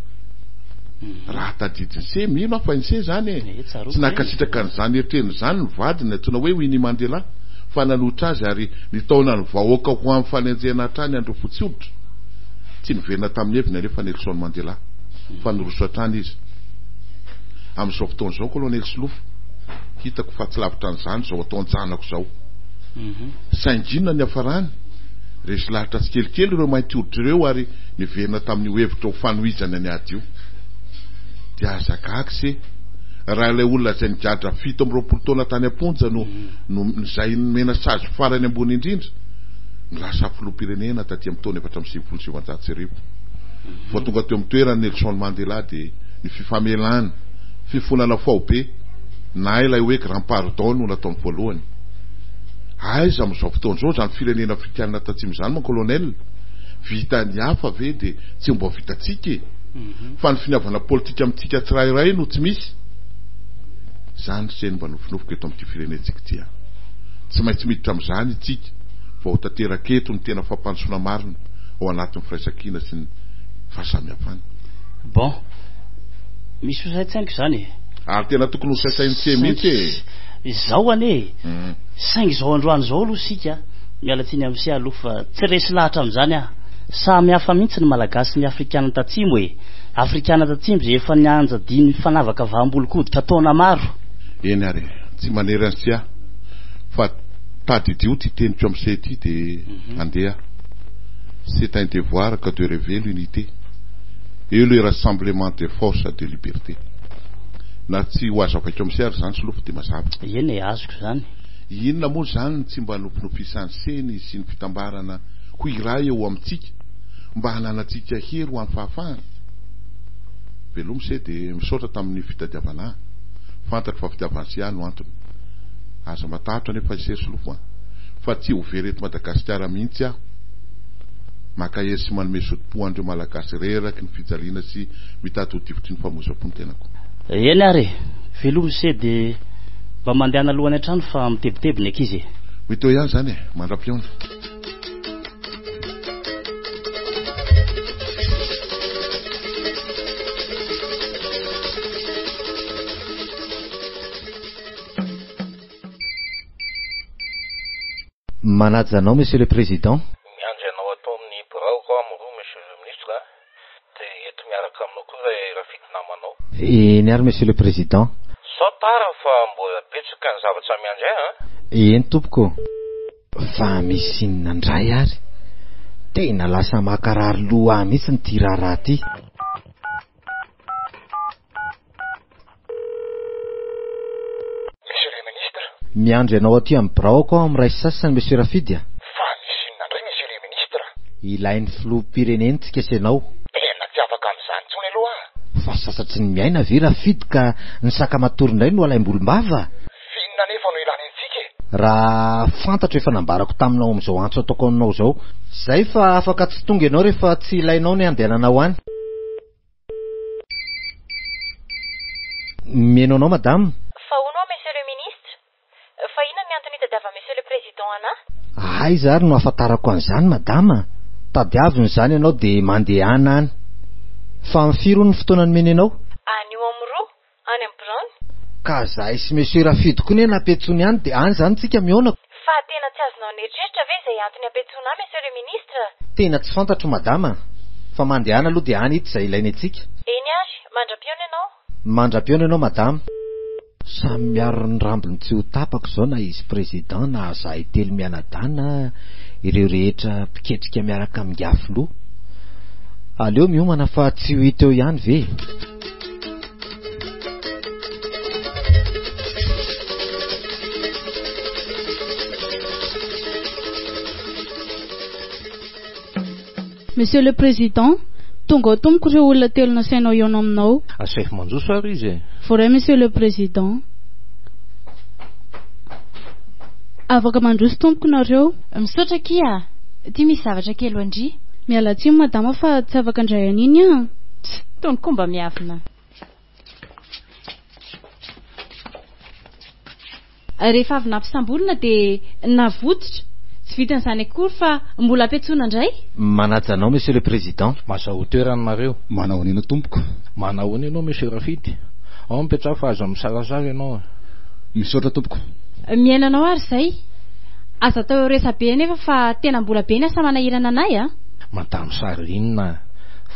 Raha tadidiny se mino fa inse zany tsy nakasitraka n'izany eritrerin' zany ny vadiny antsoina hoe Winnie Mandela, fa nanotra azy ary nitaona ny vahoaka ho amin'ny fanenjehana hatrany andreo fotsiolotra. Tsy niverina tamin'ny heviny anefa Nelson Mandela fa niroso hatrany izy. Amin'izao fotoana izao Colonel Silofo hitako fa tsy lavitra an'izany zao atao an-janako zao. Sainginona ny hafarany resy lahitra tsy kelikely ireo mainty hoditra ireo ary niverina tamin'ny hevitra ho fanohizana ny ady io. Dia azagaga se raha ilay olona izay nigadra 17 taona tany amponja no izay mena sazy farany ambony indrindra nilasa filoham-pirenena taty amin'ny taona 1970. Fa tonga teo amin'ny toerana Nelson Mandela dia ny fifamelana, fifonana faobe na ilay hoe grand pardon no nataony voalohany. Aiza amin'izao fotoana izao zany firenena afrikanina tatsimo zany ma colonel, vita ny hafa ve dia tsy mbo vitatsika fa ny finiavana politika amintsika tsirairay no tsy misy. Zany se mba nofinofiko eto amin'ity firenentsika ity. Tsy maintsy miditra amin'izany itsika fa ho tanteraka eto ny tena fampandrosoana marina ao anatin'ny firaisankina sy ny fahasamihafana. Bon, misy fisaitsainiko zany ary tena tokony ho saisainy tsy mihitsy izao ane. Saingy izao androany izao aloha sika mialatsiny amin'se aloha fa tsy resy lahatra amin'izany samy hafa mihitsy ny malagasy ny afrikana tatsimo afrikana tatsimo zay efa nianja dimy fanavaka vaham-bolokodika taona maro. Eny ary tsy manery an'sia fa tadidio ty teniko amin'se ity dia andeha. C'est un devoir que de rêver l'unité et le rassemblement des forces de liberté. Na tsy ho azo avaiko amin'se ary zany Silofo dia mazava. Eny azoko zany. Inona moa zany tsy mba nopinofisany seny sy ny fitambarana ho iray eo amintsika mba hananatsika hery ho an'ny fahafahana. Velomy se dia misaotra tamin'ny fitadiavana fantatra fa fitiavana sy no antony. Aza matahatra nefa isery Silofo fa tsy ho vereto Madagasikara mihitsy aho. Maka hery sy manome sotim-po andreo malagasy reraky ny fijaliana sy mitady ho tivotry ny famozapo ny tenako. Eny ary velomy se dia mba mandehana alohany an-trano fa mitebitebiny ankizy. Mito ihany zany mandra-piona. Manaja anao Monsieur le Président. Miandry anao atao amin'ny birao ko amin'roa Monsieur le Ministre dia eto miaraka aminao koa rafiki namanao. Eny ary Monsieur le Président. Sao tara fa mbola betsaka ny zavatra miandray Eny tompoko. Fa misy inona ndray ary tena lasa makarary loha mihitsy ny ty raharaha ty. Monsieur le Ministre. Miandry anao aty amin'ny biraoko aho amin'ny ray sasany Monsieur Rafidy. Fa misy inona ndray Monsieur le Ministre. Ilain'ny filoham-pirenentsika ianao. Tena tsy afaka amin'izany tsony aloha. Fa sasatry ny miaina ve Rafidy ka ny sakamatory indray no alaim-bolombava. Finona nefa no ilany antsika. Raha fantatra efa nambarako taminao amin'izao antso ataoko aminao zao, zay fa afaka tsy tonga ianao rehefa tsy ilainao ny andehanana ho any. Meno anao madame. Fa hono Monsieur le Ministre. Fa inona ny antony tadiava Monsieur le Président anahy? Aiza ary no ahafantarako an'izany madama. Tadiaviny zany ianao dia mandehana any. Fa amin'ny firy ny fotoanany meny ianao? Any eo amin'ny roa, any amin'ny Brown. Ka zahay sy Monsieur Rafidy koa ny napetsony any dia any zany tsika mionako. Fa tena tsy azonao nieritreretra ve izay antony apetsona Monsieur le Ministre? Tena tsy fantatro madama. Fa mandehana aloha dia any ity izay ilainy antsika. Eny ary, mandra-piona ianao? Mandra-piona ianao madama. Samy miaro ny rambony tsy ho tapako zao na izy président na zahay telo mianadana ireo rehetra mpiketrika miaraka amin'ny gafoloha. Aleo miomana fa tsy ho hita eo ihany ve. Monsieur le Président, tonga ao tompoko ireo olona telo nasainao ianao aminao. Asefo manjoso ary izy. Voray Monsieur le Président. afaka mandroso tompoko nareo. Misaotra kia, ty misy zavatra kely ho andry. Miala tsiny madama fa tsy afaka andray an'iny a. Tony komba miavina. Rehefa avy nampisambolona dia navototra, tsy vitan'izany akory fa mbola ampiantsoana indray. Manajanao monsieur le président. Mazaho toeranareo. Manao an'ino tompoko? Manao any ianao monsieur Rafidy. Ao mipetraha fa azo misalasala ianao. Misaotra tompoko. Miainanao ary izay. Aza atao resabe nefa fa tena mbola be ny asa manahirana anay a. Madamo Sarinina,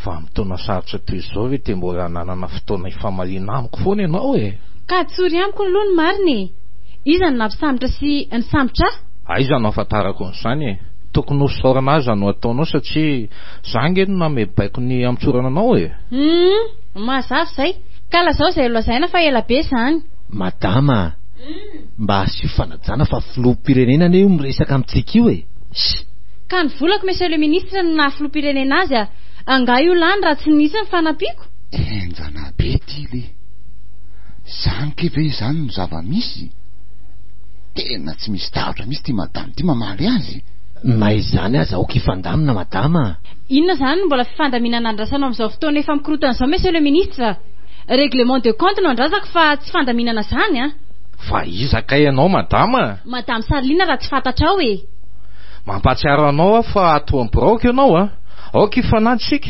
fa mitona sarotra toy izao ve dia mbola nanana fotoana ifamaliana amiko foana ianao e. Ka tsory amiko aloha ny mariny. Iza ny nampisambotra sy ny sambotra? Aiza no ahafantarako an'izany e. Tokony hosorana aza no ataonao satria zange no namebaiko ny amitsorana anao e. Mazava izay. Ka lazao izay lazaina fa ela be izany. Madama, mba asio fanajana fa filoham-pirenena io miresaka amintsika io e. Ka ny volako monsieur le ministre no naha-filoham-pirenena azy a. Anga io lany raha tsy nisy ny fanampiako. Enjana be ty le. Zanke ve izany no zava-misy? Tena tsy misy davitra misy ty madama ty mamaly azy. Ma izany aza aoka ifandamina madama. Inona izany no mbola fifandaminana andrasana amin'izao fotoana efa mikorotana izao monsieur le ministre? Règlement de compte no andrazako fa tsy fandaminana izany a. Fa izaka ianao madama? Madame Sarlina raha tsy fantatrao e. Mampatsiaro anao a fa ato ambiraoka ianao a. Aoka ifanadisika.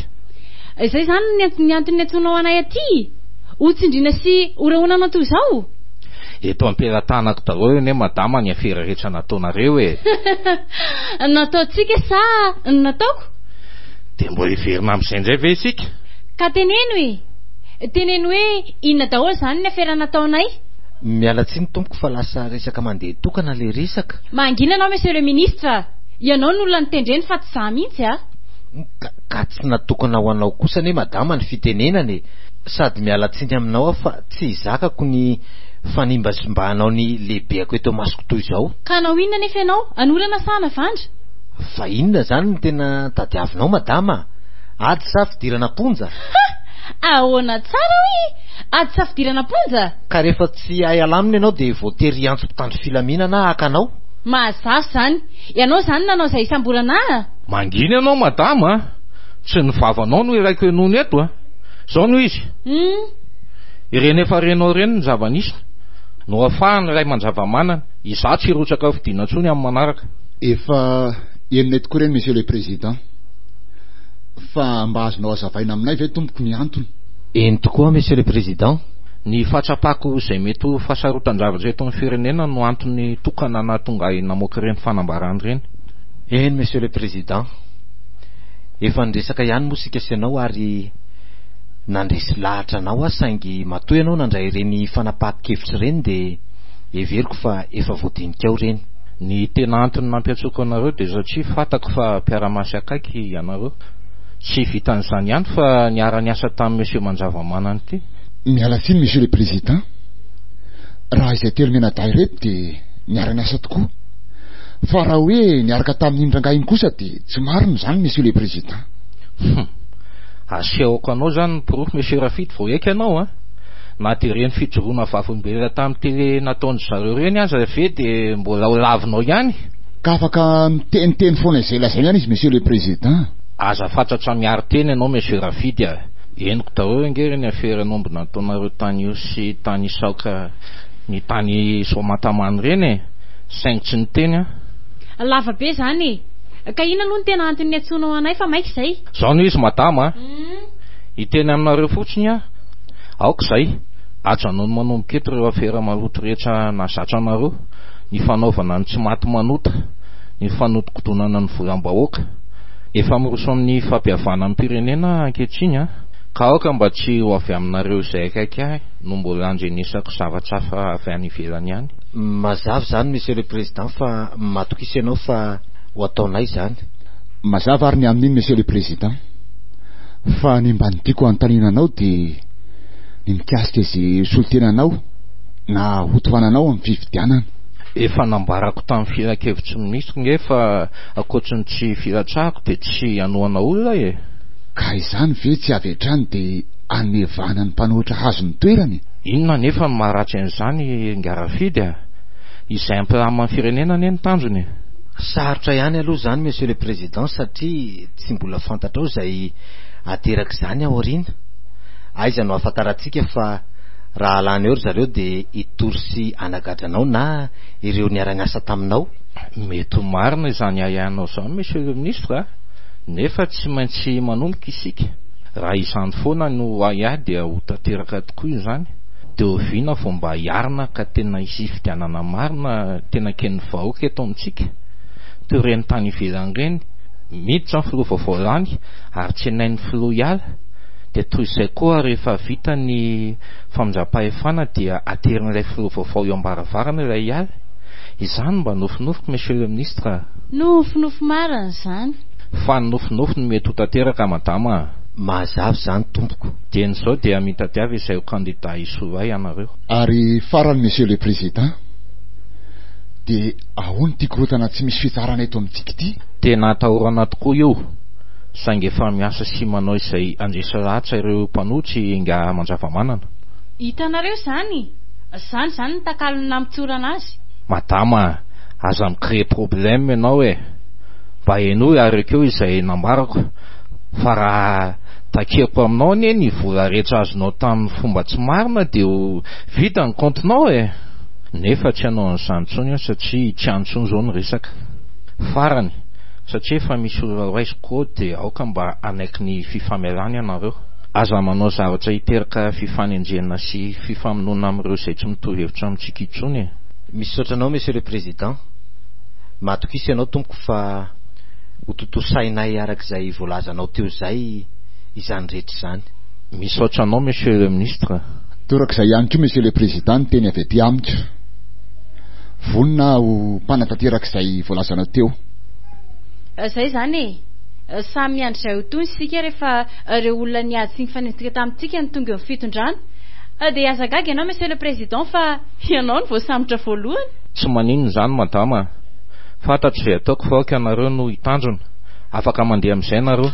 Izay izany ny antony antsoinao anay aty. Hotsindrina sy horaonana toy izao. Eto ampelantanako daholo ane madama ny afera rehetra nataonareo e. Nataontsika sa nataoko? Dia mbola iverina amin'izay indray ve isika? Ka teneno e. Teneno hoe inona daholo izany ny afera nataonay? Miala tsiny tompoko fa lasa resaka mandeha tokana le resaka. Mangina anao monsieur le ministre. Ianao no olona nitendreny fa tsy za mihitsy a. Ka tsy natokana ho anao kosa ane madama ny fitenenany. Sady miala tsiny aminao fa tsy zakako ny fanimbasimbahanao ny lehibeako eto masoko toy izao. Ka anao inona nefa ianao? Anorana sa anavandra? Fa inona zany no tena tadiavinao madama? Ady sa fidirana ponja? Ahoana tsara hoe ady sa fidirana ponja? Ka rehefa tsy hay alamina ianao dia voatery antso mpitandro filaminana haka anao. Mazava zany. Ianao zany nanao izay isam-bolana a? Mangina ianao madama. Tsy ny vavanao no iraiko enony eto a. Zao no izy. Ireny efa renao reny ny zava-nisy no ahafahany ray manjava-manana. Izaho tsy rotsaka fidiana intsony amin'ny manaraka. Efa enina tokoa reny monsieur le président. Fa mba azonao hazavaina aminay ve tompoko ny antony? Eny tokoa monsieur le président. Ny fahatsapako izay mety ho fahasarotan-javatra eto amin'ny firenena no antony tokana nahatonga namoaka ireny fanambarany ireny. Eny monsieur le président. Efa niresaka ihany moa sika sy ianao ary nandresy lahatra anao saingy matoy ianao nandray ireny fanapahan-kevitra ireny dia everiko fa efa voadinikao ireny. Ny tena antony nampiatsoko anareo dia satria fantako fa mpiara-masy akaiky ianareo. Tsy vitan'izany ihany fa niara niasa tamin'ny monsieur Manjavamanana ity. Miala tsiny monsieur le président. Raha izay telo menadahy reto dia niara niasa tokoa. Fa raha hoe niaraka tamin'ny indrangahy iny kosa dia tsy marina izany monsieur le président. Asehoko anao zany porofo monsieur Rafidy vao eky anao a. Na dia reny fijoroana vavolombelona tamin'ny tele nataon'ny zareo reny aza ve dia mbola ho lavinao ihany. Ka afaka miteniteny foana izay lazaina ihany izy monsieur le président. Aza fantatra miaro teny ianao monsieur Rafidy a. Eniko daholo angery ny afera nombona nataonareo tany io sy tany isaoka ny tany somatamany reny e. Saingy tsy ny teny a. Lava be zany e. Ka ina aloha ny tena antony antsonao anay fa maika izay. Zao no izy madama. Hiteny aminareo fotsiny a. Aoka izay. Ajanao ny manomboka eto ireo afera maloto rehetra nazatra anareo. Ny fanaovana ny tsy maty manota, ny fanodikotonana ny volam-bahoaka. Efa miroso amin'ny fampihavana amin'ny pirenena ankehitriny a. Ka aoka mba tsy ho avy aminareo izay akaiky ahy no mbola andrenisako zavatra hafa avy any ivelany ihany. Mazava zany monsieur le président fa matokisa ianao fa ho ataonay zany. Mazava ary ny amin'iny monsieur le président. Fa ny mba nitiako antaninanao dia ny mikasika izay solotenanao na hotoananao amin'ny fividianana. Efa nambarako tamin'ny filan-kevitry minisitro ngefa akoatriny tsy filatrahako dia tsy hanoana olona e. Ka izany ve tsy avy hatrany dia anevana ny mpanohitra hazo ny toerany? Inona nefa ny maharatsy an'izany ngarafidy a. izay ampiraman'ny firenena ny tanjony. Sarotra ihany aloha zany monsieur le président satria tsy mbola fantatrao izay ateraka izany aoriana. Aiza no ahafantarantsika fa raha alany eo zareo dia hitory sy anagadranao na ireo niara-niasa taminao. Mety ho marina izany ahianao izany monsieur le ministre, nefa tsy maintsy manomboka isika. Raha izany foana no ahiah dia ho tanteraka tokoa izany, dia oviana vao mba hiarina ka tena hisy fidianana marina tena keny vahoaka eto amintsika. Teo reny tany ivelany reny miditra ny filoha vaovao ihany ary tsy enain'ny filoha hiala, dia toy izay koa rehefa vita ny famonjam-pahefana dia aterin'ilay filoha vaovao eo ambaravarana ilay hiala. Izany mba nofinofiko monsieur le ministre. Nofinofo marina izany. Fa ny nofinofo no mety ho tanteraka madama. Mazava zany tompoko. Dian'izao dia mitadiava izay ho candidat isoa ianareo. Ary farany monsieur le président, dia ahoana ty korotana tsy misy fitsarana eto amintsika ity? Tena atahorana tokoa io, saingy efa miasa sy manao izay andresa lahatra ireo mpanotry nga manjava-manana. Hitanareo zany ny takalona mitsorana azy. Madama, aza micrée problème ianao e. Mba hainao arekeo izay nambarako, fa raha takeko aminao anie ny vola rehetra azonao tamin'ny fomba tsy marina dia vita ny comptenao e. Nefa tsy hanao an'izany intsony satria tsy antsony zao ny resaka. Farany, satria efa misy olona raisiko dia aoka mba anaiky ny fifamelany ianareo. Aza manao zavatra hiteraka fifanenjena sy fifamonoana amin'ireo izay tsy mitovy hevitra amintsika intsony e. Misaotra anao monsieur le président, matokisy ianao tompoko fa ho totosainay arak'izay voalazanao teo izay izany rehetra izany. Misaotra anao monsieur le ministre. Torak'izay ihany koa monsieur le président ny teny avy aty amiko. Vonina ho mpanatanterak'izay voalazanao teo. Izay zany samy miandry izay ho tony sika rehefa ireo olona niady sy nifanenjika tamintsika ny tonga eo amin'ny fitondrana. Dia azagaga ianao monsieur le président fa ianao ny voasambotra voalohany. Tsy maninona izany madama, fantatro izay ataoko fa aoka ianareo no hitandrona. Afaka mandeha amin'izay ianareo.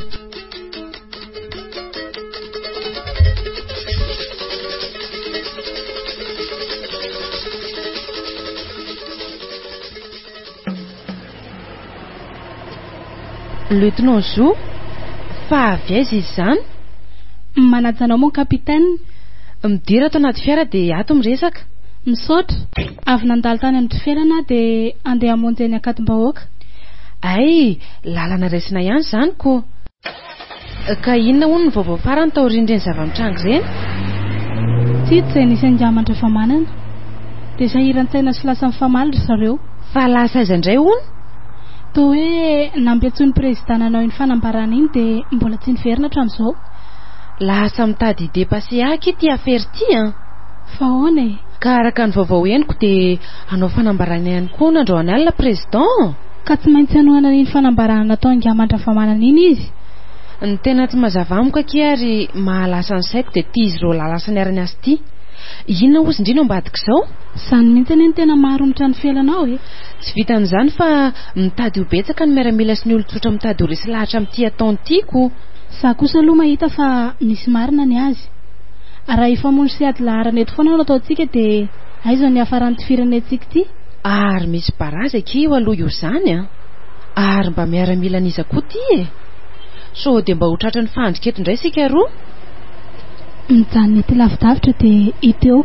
Lieutenant Zou, fa avy aiza izy izany? Manajanao mon capitaine. Midira ato anaty fiara dia ato miresaka. Misaotra, avy nandalo tany amin'ny toerana dia andeha hamonjy any akatim-bahoaka. Ay, lalana raisina ihany izany ko. Ka inona hono ny vaovao farany taorian'ireny zava-mitranga ireny? Tsy izay nisy andiaman-drafamanana dia sahiran-tsaina sy lasa mifamaly ry zareo. Fa lasa aiza indray hono? Toa hoe nampiantsoany président nanao iny fanambarana iny dia mbola tsy niverina hatramin'izao. Lasa mitady ide passé aky ity affaire ity an. Fa ahoana e? Ka araka ny vaovao henoko dia hanao fanambarana ihany koa nandroany alina président. Ka tsy maintsy hanoana iny fanambarana natao angaman-drafamanana iny izy. Ny tena tsy mazava amiko aky ary mahalasa ny saiko dia tia izy ireo lalasa ny arany azy ity. Inona ozy indrina ambadika izao? Izany mihitsy ny tena maharomitra ny fialanao e. Tsy vitan'izany fa mitady ho betsaka ny miaramila sy ny olon-tsotra mitady ho resy lahatra amin'ity ataony tiako. Za kosa aloha mahita fa misy marina ny azy. Raha ifamono sy ady laharana eto foana no ataontsika dia aiza ny hafaran'ny firenentsika ity. Ary misy baraza io aloha io zany a. Ary mba miaramila an'iza koa ty e. So dia mba ho tratra ny fandrika eto indray sika roa. Mijanona ety lavidavitra dia hita eo.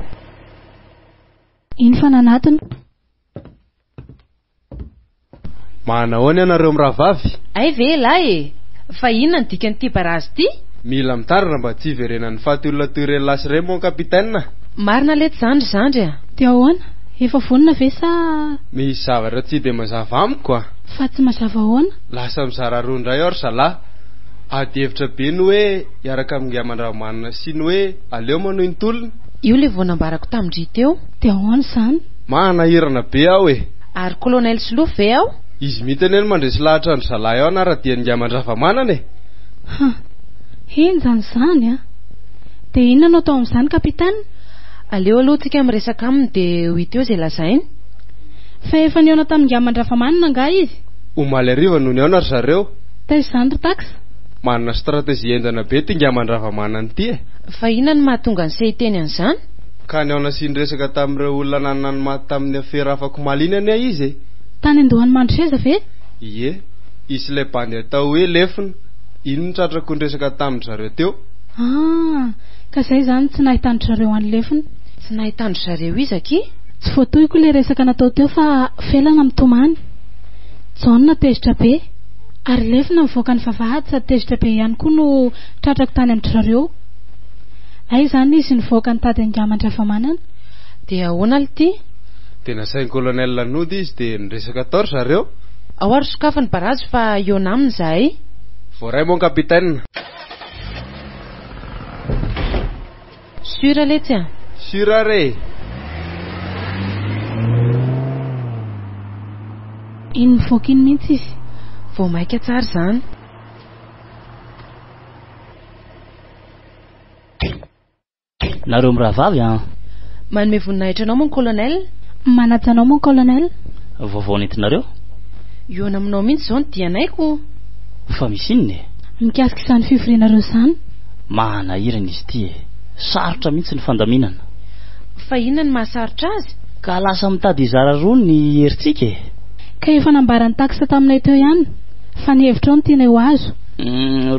Iny fa nanatony. Manahoana ianareo mirahavavy? Ay ve lahy e. Fa inona ny dikan'ity barazy ity? Mila mitarina mba tsy hiverenan'ny faty olona toy ireny lasy ireny mon capitaine. Marina lety zandry a. Dia ahoana? Efa vonona ve sa misy zavatra tsy dia mazava amiko a. Fa tsy mazava ahoana? Lasa mizara roa indray aho ry zalahy. Ady hevitra be ny hoe hiaraka amin'ny aman-dranomanina sy ny hoe aleo manohy ny tolona. Io le vao nambarako tamindry teo. Dia ahoana izany? Manahirana be aho e. Ary colonel Slouf ve aho? Izy mitany eny mandresy lahatra ny zalahy ao anara-dia ny aman-dravamanana e. Inona izany a? Dia inona no atao amin'izany kapitana? Aleo aloha tsika miresaka aminy dia ho hita eo izay lazainy. Fa efa niaona tamin'ny aman-dravamanana nga izy? Omaly ariva no niaona ry zareo. Taizany ry taksa? Manana stratezia enjana be ty aman-dravamanana ity e. Fa inona ny mahatonga ny sehiteny an'izany? ka ny ao nasindresaka tamin'ireo olona nanany maty tamin'ny afera afako malinany a izy tany andohany mandroseza ve ie isy ilay bandy atao hoe lefina ino nitratrako nyresaka tamin' zareo teo ka zay zany tsy nahitandry zareo any lefina tsy nahitandry zareo izaky tsy voatoyko le resaka natao teo fa felana mitomany jaona tezitra be ary lefina mivoaka ny vavahady sady tezitra be ihany koa no tratrako tany amin'ny zareo ay zany izy nivoaka ny tady angaman-dravamanana dia ahoana ity dia nasain'ny colonel nody izy dia niresaka taory zareo ao ary sokafany barazy fa eo naminy zahay voaray mon kapitaine sura letsy a sura re iny mivoaka iny mihitsy izy vao maika tsara zany nareo mirahavavy a manome voninahitra anao mon colonel manajanao mon colonel vaovao nentinareo eo ana aminao mihitsy zao ny dianaiko fa misy inony mikasika izany fivorianareo izany manahirana izy ity sarotra mihitsy ny fandaminana fa inona ny mahasarotra azy ka lasa mitady izara roa ny herintsika ka efa nambarany takisa taminay teo ihany fa ny hevitra ao ny tiana eo azo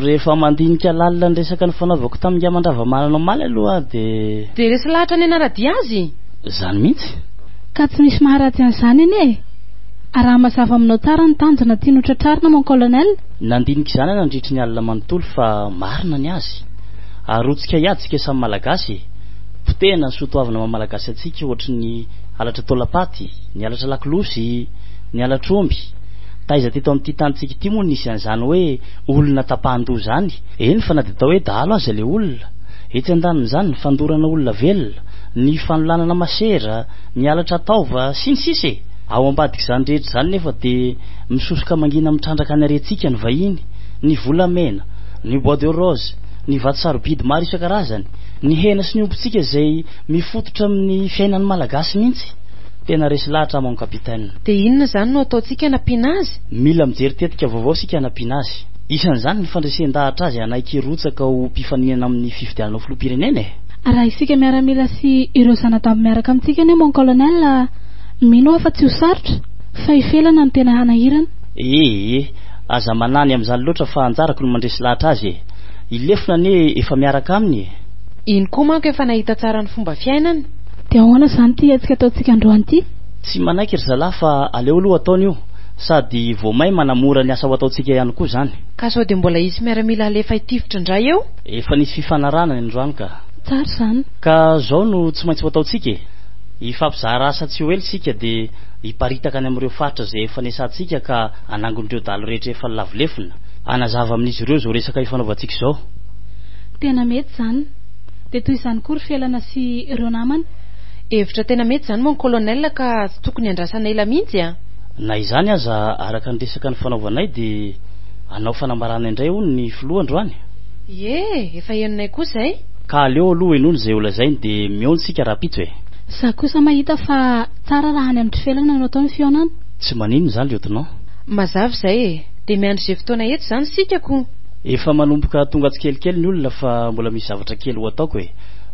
rehefa mandinika lalina ny resaka ny fanaovako tamin'ny aman-dravamanana maly aloha dia resa lahatra ny anaradia azy zany mihitsy ka tsy misy maharatsy an'izany eny e araha mazava aminao tsara ny tanjona tiano tratrarina mon colonel nandinika izany nandritry ny alina manontolo fa marina ny azy arotsika iadsika samy malagasy potena ny sotoavana mamalagasy atsika ohatry ny alatra tolapaty ny alatra lakilosy ny alatromby taiza teto amin'ity tantsika ity moa nisy an'izany hoe olona tapahan-doha zany eny fa na dia atao hoe dahalo aza le olona etsy an-danin'izany ny fandorana olona velona ny fanolanana masera ny alatra taova sy ny sisy ao ambadika izany rehetra izany nefa dia misosoka mangina mitrandraka ny arentsika ny vahiny ny volamena ny bois de rose ny vato sarobidy maro isan-karazany ny hena sy ny ompitsika izay mifototra amin'ny fiainan'ny malagasy mihitsy tena resy lahatra mon kapitaine dia inona zany no ataontsika hanampiana azy mila mijery tetika vaovao sika hanampiana azy isan'izany ny fandraisendahatra azy anaiky rotsaka ho mpifaninana amin'ny fifidianana filoham-pirenena raha isika miaramila sy ireo zanadamy miaraka amintsika ane mon colonel mino afa tsy ho sarotra fa ifelana ny tena hanahirana aza manany amin'izany loatra fa anjarako no mandresy lahatra azy ilefina ane efa miaraka aminy iny koa manko efa nahita tsara ny fomba fiainana dia ahoana zany ty atsika ataontsika androany ity tsy manaiky ry zalahy fa aleo aloha ataony io sady vao may manamora ny asa ho ataontsika ihany koa zany ka sao dia mbola isy miaramila alefa itivitra indray eo efa nisy fifanarana ny androany ka tsara zany ka zao no tsy maintsy ho ataontsika ifampizara asa tsy ho ely sika dia hiparitaka any amin'ireo faritra izay efa nesantsika ka anangon'ireo dalo rehetra efa lavolefina anazava amin'izy ireo zao resaka ifanaovantsika izao tena mety zany dia toy izany koa ry fialana sy ireo namany hevitra tena mety zany mon colonel ka tsy tokony andrasana ela mihitsy a na izany aza araka ny resaka ny fanaovanay dia anao fanambarana indray hono ny filohandroany efa henonay koa zay ka aleo aloha enony izay olazayny dia mihaontsika raha-pito za kosa mahita fa tsara raha any amin'ny fiailana no atao ny fionana tsy manino zany lieutenant mazava zay dia miandry izay fotoana eto zany sikako efa manomboka tonga tsikelikely ny olona fa mbola misy zavatra kely ho ataoko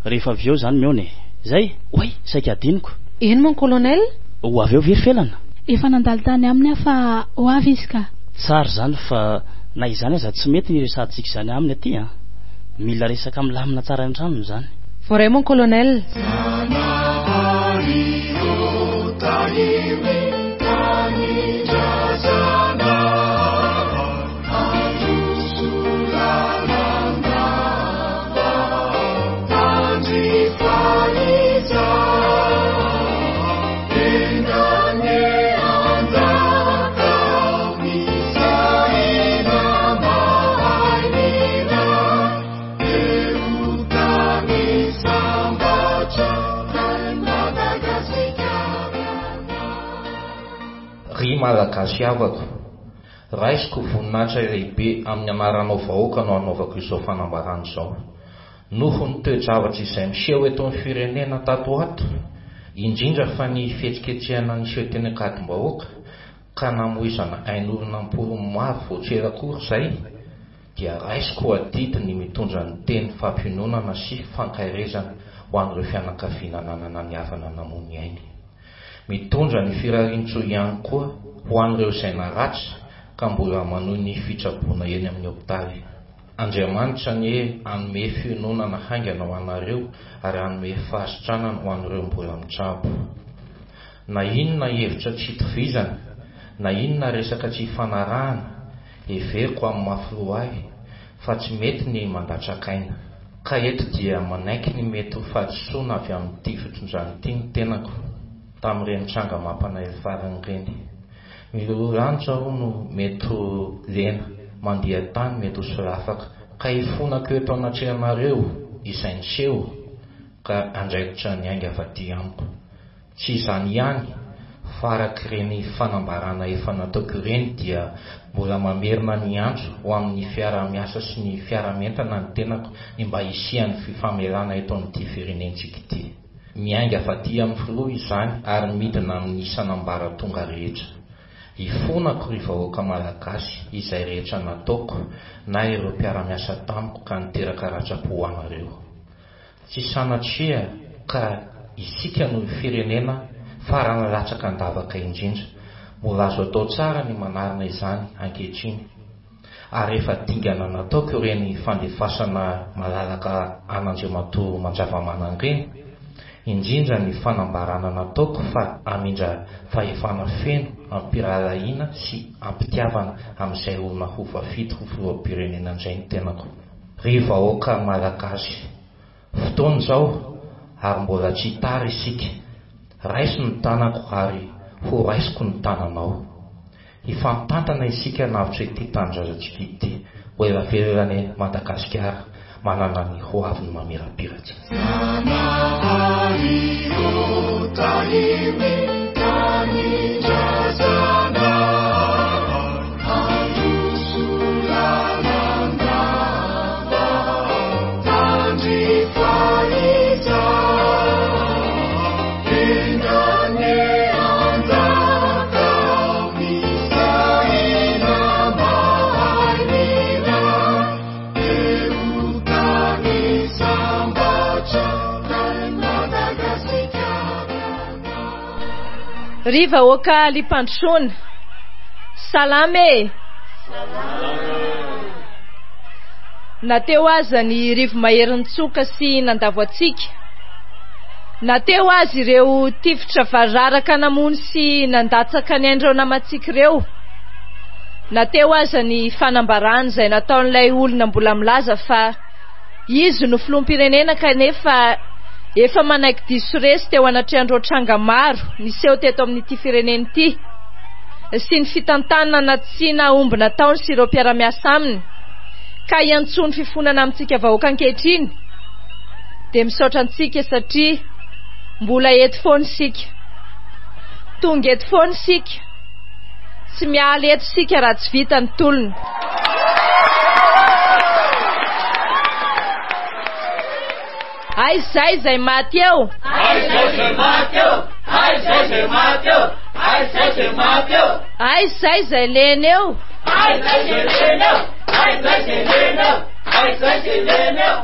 rehefa avy eo zany mihaony zay oay saika adiniko eny mon colonel ho avy eo very felana efa nandalo tany aminy aho fa ho avy izy ka tsara zany fa na izany aza tsy mety ny resantsika izany aminy aty mila resaka milamina tsara ny tranony zany voray mon colonel malagasy avako raisiko voninahitra lehibe amin'ny anaranao vahoaka no anaovako izao fanambarana izao noho ny toe-javatra izay miseho eto amin'ny firenena tato ato indrindra fa ny fietsiketsehana ny seho teny akadim-bahoaka ka namoizana ain'olona mporony maro voatserakory izay dia raisiko adidi ny mitondra ny teny fampinonana sy fankairezana ho an'ireo fianakaviana nanana ny havana namony ainy. Mitondra ny firarintso ihany koa ho an'ireo izay naratra ka mbola manohy ny fitraboana eny amin'ny hopitaly. Andriamanitra ny hoe anome fiononana haingana ho anareo ary anome fahasitranana ho an'ireo mbola mitrabo. Na inona hevitra tsy itovizana, na inona resaka tsy fanarahana, heveriko amin'ny mafilo ahy fa tsy mety ny mandatrakaina. Ka eto dia manaiky ny mety ho fahadisoana avy amin'ity fitondrany ity ny tenako tamin'ireny tranga mampanay farany ireny. Miloranitra aho no mety ho lena, mandeha tany mety ho solafaka, ka hifonako eto anatrehanareo izay niseho ka andraikitra ny aingana avy aty amiko. Tsy izany ihany, farak'ireny fanambarana efa nataoko ireny dia mbola mamerina ny andro ho amin'ny fiara-miasa sy ny fiara-mentana ny tenako ny mba hisian'ny fifamelana eto amin'ity firenentsika ity. Miainga avy aty amin'ny filoha izany ary midina amin'ny sanambara tonga rehetra. Hifonako ry vahoaka malagasy izay rehetra nataoko na ireo mpiara-miasa tamiko ka niteraka ratra-po ho anareo. Tsy sanatria ka isika no firenena farana latsaka andavaka indrindra, mbola azo atao tsara ny manarina izany ankehitriny. Ary efa dingana nataoko ireny fandefasana malalaka an'Andriamatoa Manjavamanana ireny, indrindra ny fanambarana nataoko fa amindra fahefana feno, ampiralahiana sy ampitiavana amin'izay olona ho vafidy ho filoham-pirenena indray ny tenako. Ry vahoaka malagasy, fotoana izao ary mbola tsy tara isika. Raiso ny tanako ary ho raisiko ny tananao. Hifampitantana isika navitra ity tanindrazantsika ity. Ho ela velany Madagasikara manana ny hoaviny mamirapiratra. Ry vahoaka Limpandrosoana, salame. Nateo aza ny rivo maherin'ny tsoka sy nandavo atsika. Nateo azy ireo tifitra vararaka namony sy nandatsaka ny andreo namatsika ireo. Nateo aza ny fanambarana izay nataon'ilay olona mbola milaza fa izy no filoham-pirenena kanefa efa manaiky diso resy teo anatrehandreo tranga maro niseho teto amin'ity firenena ity, sy ny fitantanana anatsiana omby nataony sy ireo mpiara-miasa aminy, ka hiantsony fifonana amintsika vahoaka ankehitriny dia misaotra antsika satria mbola eto foana isika. Tonga eto foana isika, tsy miala eto isika raha tsy vita ny tolona. Aizay zay maty eo, aizay zay maty eo, aizay zay maty eo, aizay zay maty eo, aizay zay lena eo, aizay zay lena eo, aizay zay lena eo, aizay zay lena eo.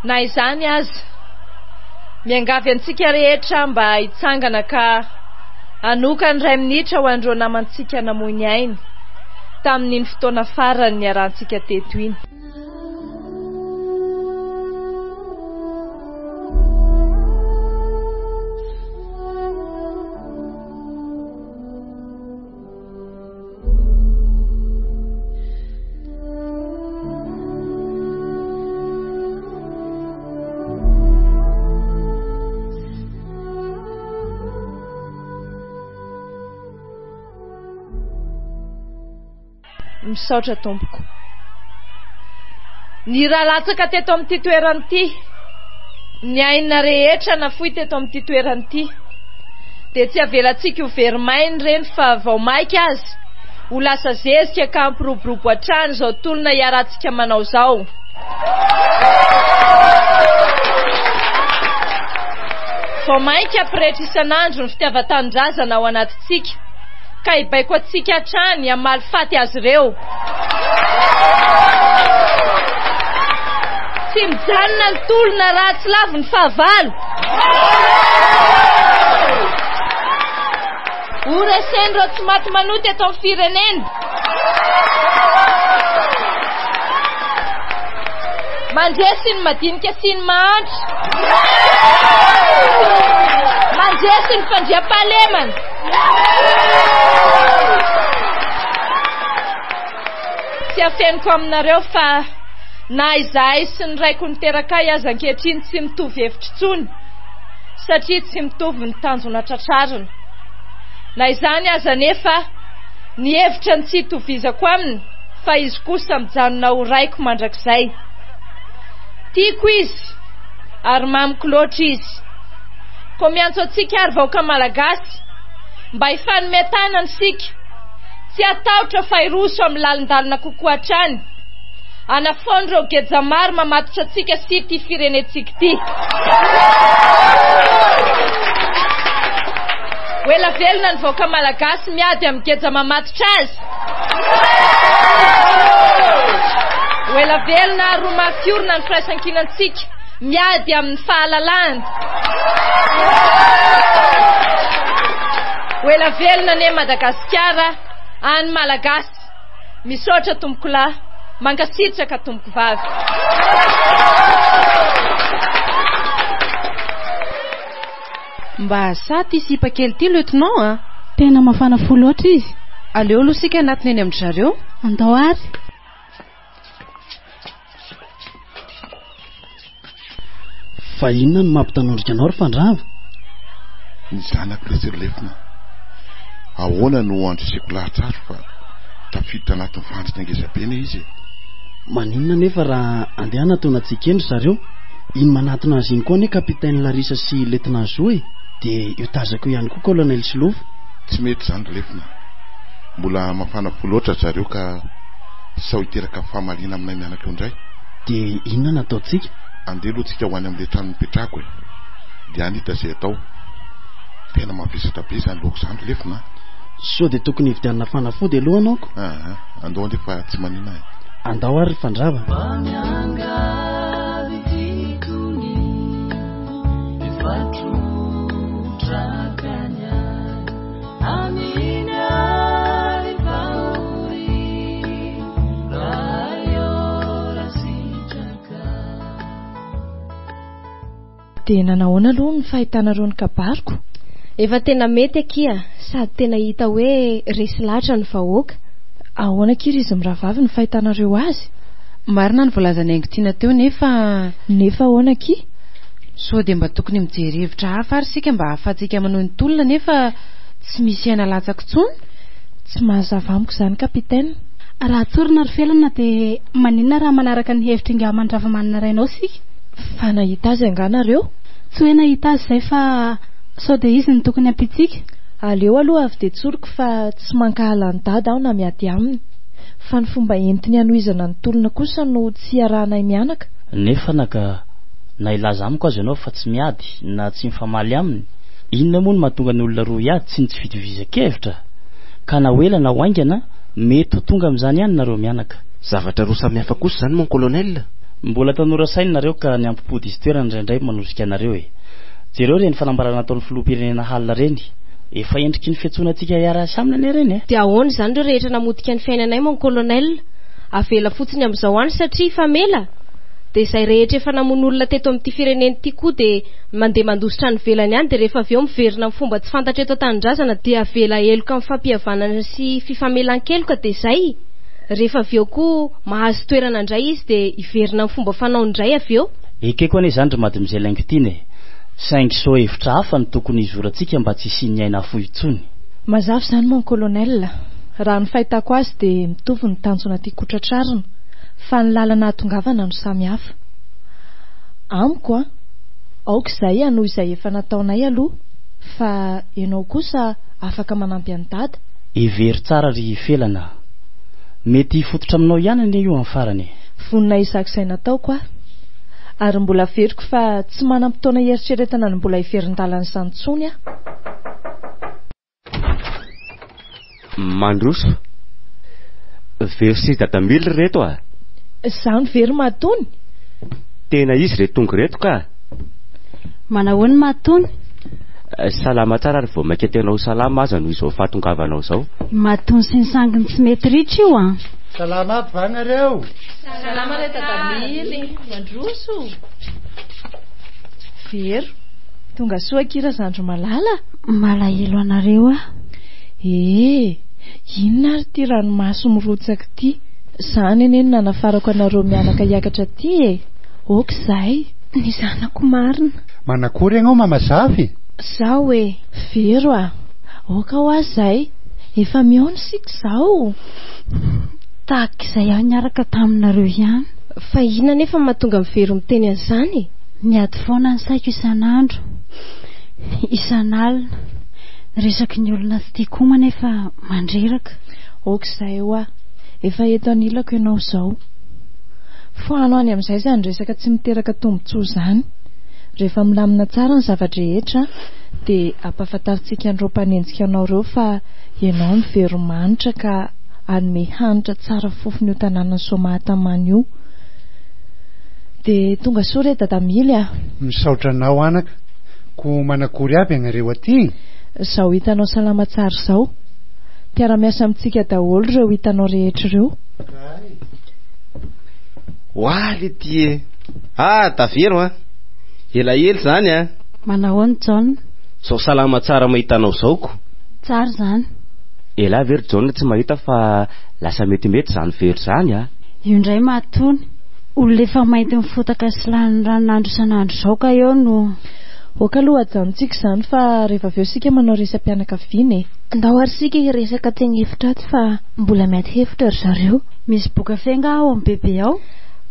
Na izany aza miangavy antsika rehetra mba hitsangana ka anoka ny 2 minitra ho andreo namantsika namony ainy tamin'iny fotoana farany niarantsika teto iny. Misaotra tompoko, ny raha latsaka teto amin'ity toerana ity, ny aina rehetra nafoy teto amin'ity toerana ity dia tsy avelantsika ho verimainy reny fa vao maika azy ho lasa zezika ka ampiroborobo hatrany izao tolona hiarantsika manao zao. Vao maika ampirehetra isan'andro ny fitiavan-tanindrazana ao anatintsika ka hibaiko atsika hatrany hamaly faty azy ireo. Tsy mijanona ny tolona ratsy lavy ny fahavalo. Oresen'ireo tsy maty manoty eto amin'ny firenena. Mandresy ny madinika sy ny mahantra. Mandresy ny fandriam-pahalemana. Tsy afeniko aminareo fa na izahay sy ny raiko niteraka azy ankehitriny tsy mitovy hevitra intsony, satria tsy mitovy ny tanjona tratrarina. Na izany aza nefa ny hevitra ny tsy hitovizako aminy, fa izy kosa mijanona ho raiko mandrakizay. Tiako izy ary mamiko loatra izy. Ko miantso antsika ary vahoaka malagasy mba hifanometana isika, tsy atahotra fa hiroso amin'ny lalindalina kokoa hatrany, anafoana ireo geja maro mamatotra antsika sy ity firenentsika ity. Oela velona ny vahoaka malagasy miady amin'ny geja mamatotra azy. Oela velona ary ho mafiorina ny firaisan-kinantsika miady amin'ny fahalalahana. Oela velona ne Madagasikara any malagasy, misaotra tompoko lahy, mankasitraka tompoko vavy. Mba saty isipa kely ty lieutenant a. Tena mafana fo loatra izy. Aleo aloha sika anatiny eny amin'ny zareo. Andao ary. Fa inona no mampitanondrika anao ry Fandrava? Ny zanako reserlefina. Ahoana no andrisiko lahatraro fa tafiditra anatin'ny fandritra angezabe ne izy. Maninona nefa raha andeha anatona antsika eny zareo? Iny manatona azy iny koa ne kapitaine Larissa sy lieutenant Zoe, dia io tazako ihany koa colonel Silova. Tsy mety zany lefina. Mbola mafana fo loatra zareo ka sao hiteraka fahamaliana aminay mianaka eo indray. Dia inona no ataontsika? Andeha aloha tsika ho any amin'ilay trano mipetrako e. Dia anita izay atao. Tena mavesatra be izany loko izany lefina. So dia tokony hividianana fanafody aloha anaoko. Andao ande fa tsy manina e. Andao ary Fandrava. Dia nanahoana aloha ny fahitanareo ny kabariko? Efa tena mety akia, sady tena hita hoe resy lahatra ny vahoaka. Ahoana kiry izy mirahavavy ny fahitanareo azy? Marina ny volazany haingo tiana teo nefa ahoana ki? So dia mba tokony mijery hevitra hafa ary sika mba hahafahantsika manao ny tolona nefa tsy misy aina latsaka intsony. Tsy mahazava amiko izany kapitaine. Raha tsorina ry felana dia maninona raha manaraka ny hevitra inga mandravamanina rainao sika? Fa nahita azy anganareo? Tsy hoe nahita azy izay fa sao dia izy ny tokony ampitsika. Aleo aloha avy dia tsoriko fa tsy mankahala ny dada aho na miady aminy. Fa ny fomba entiny hanohizana ny tolona kosa no tsy arahanay mianaka. Nefa naka na ilaza amiko azy ianao fa tsy miady na tsy mifamaly aminy. Inona moa no mahatonga ny olona roa hiady tsy ny tsy fitovizan-kevitra? Ka na hoela na hoaingana mety ho tonga amin'izany ihany nareo mianaka. Zavatra roa samihafa kosa izany mon colonel. Mbola tanora saina nareo ka ny ampipody izy toerana indraindray manosika anareo e. Jereo reny fanambarana ataon'ny filoham-pirenena halina reny. Efa endriky ny fiantsoana antsika hiara-asa aminy reny e. Dia ahoana izany ireo rehetra namotika ny fiainanay mon colonel? Avela fotsiny amin'izao any satria famela. Dia izay rehetra efa namon'olona teto amin'ity firenena ity koa dia mandeha mandositra ny velany ihany, dia rehefa avy eo miverina amin'ny fomba tsy fantatra eto an-tanindrazana dia avela eloka amin'ny fampihavanana sy fifamelan-keloka dia izay. Rehefa avy eo koa mahazo toerana indray izy dia hiverina amin'ny fomba fanao indray avy eo. Ekeko ane izany ry madimozay laingo ity ne. Saingy sao hevitra hafa ny tokony hizorantsika mba tsy hisian'ny aina afoy intsony. Mazava izany mon colonel. Raha ny fahitako azy dia mitovy ny tanjona tiako tratrarina, fa ny lalana hatongavana no samy hafa. Amiko aoka izay anoho izay efa nataonay aloha, fa ianao kosa afaka manampy any dada. Every tsara ry felana. Mety fototra aminao ihany ane io amin'ny farany. Vonina izak'izay nataoko a. Ary mbola veriko fa tsy manam-potoana eritreretana ny mbola hiverindalan'ny izany intsony a. Mandroso. Very sy dadamily reto a. Izany very matony. Tena izy reto tonga reto ka. Manao ny matony? Salama tsara ary vao maika tenao salama aza noho izao fahatongavanao zao. Matony sy ny sanginy tsy mety ritra io a. Salama aby vagnareo. Salama re tadamily. Mandroso. Vero, tonga soa kira zandro malala? Malahelo anareo a. Inona ary ty ranomaso mirotsaka ty? Zany eny nanafarako anareo mianaka hiakatra ty e. Okizay. Ny zanako marina. Manakory ianao mamazavy? Zao e. Vero a. Oka ho azay. Efa mihaona sika zao. Tahaka izay aho niaraka taminareo ihany. Fa inona nefa mahatonga Vero miteny an'izany? Miady foana ny saiko isan'andro, isan'alina. Resaky ny olona tsy tiako manefa mandreraka. Okizay ho a. Efa eto anilako ianao zao. Foano any amin'izay zany resaka tsy miteraka tombontsoa zany. Rehefa milamina tsara ny zavatra rehetra dia ampahafantarintsika an'ireo mpanenjika anao ireo fa ianao ny veromanitra ka anome hanitra tsara fofony io tanàna Soamahatamana io. Dia tonga soa re dadamily a. Misaotra anao anaka. Ko manakory aby ianareo aty? Zao hitanao salama tsara zao. Mpiara-miasa amintsika daholo ireo hitanao rehetra ireo. Oaly ty e. Tavero a. Elaely zany a. Manao ny John? Zao salama tsara mahitanao zaoko. Tsara zany. Ela Vero John tsy mahita fa lasa metimety zany Vero zany a. Io indray matony. Olona efa mainty mifotaka sy lany ranonandro isan'andro zao ka eo no. Oka aloha ajanontsika zany fa rehefa aveo sika manao resam-pianakaviana e. Ndao ary sika hiresaka teny hevitra aty fa mbola mety hevitra ry zareo. Misy boka fenga ao amin'ny bebe ao.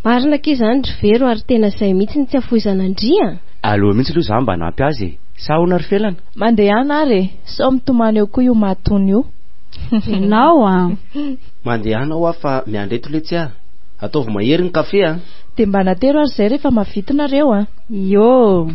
Marina k'i zany ry Vero ary tena izay mihitsy ny tsy afoizan'Andria. Aloha mihitsy aloha zany mba nampy azy e. Sa ahoana ry felana? Mandeha ana ary e. Sao mitomany eo koa io matony io. Nao a. Mandeha ana ho fa miandreto letsy a. Ataovy mahery ny kafe a. Dia mba natero ary zay rehefa mavita nareo a. Yo.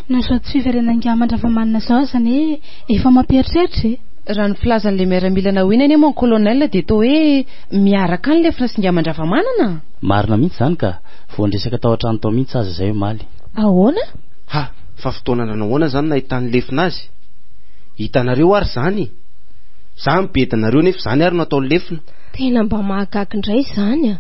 Naso tsy fiverenan'ny mandravamanina zao zany efa mampieritreritra e. Raha ny filazan'le miaramila nahoina eny moa ny kolonel dia toa hoe miaraka any le filasinga mandravamanana. Marina mihitsy zany ka vao ndresaka tao an-trano tao mihitsy aza zay omaly. Ahoana? Fa fotoana nanahoana zany nahitany lefina azy. Hitanareo ary zany. Za mibetanareo nefa zany ary no atao lefina. Tena mba mahagaga indray zany a.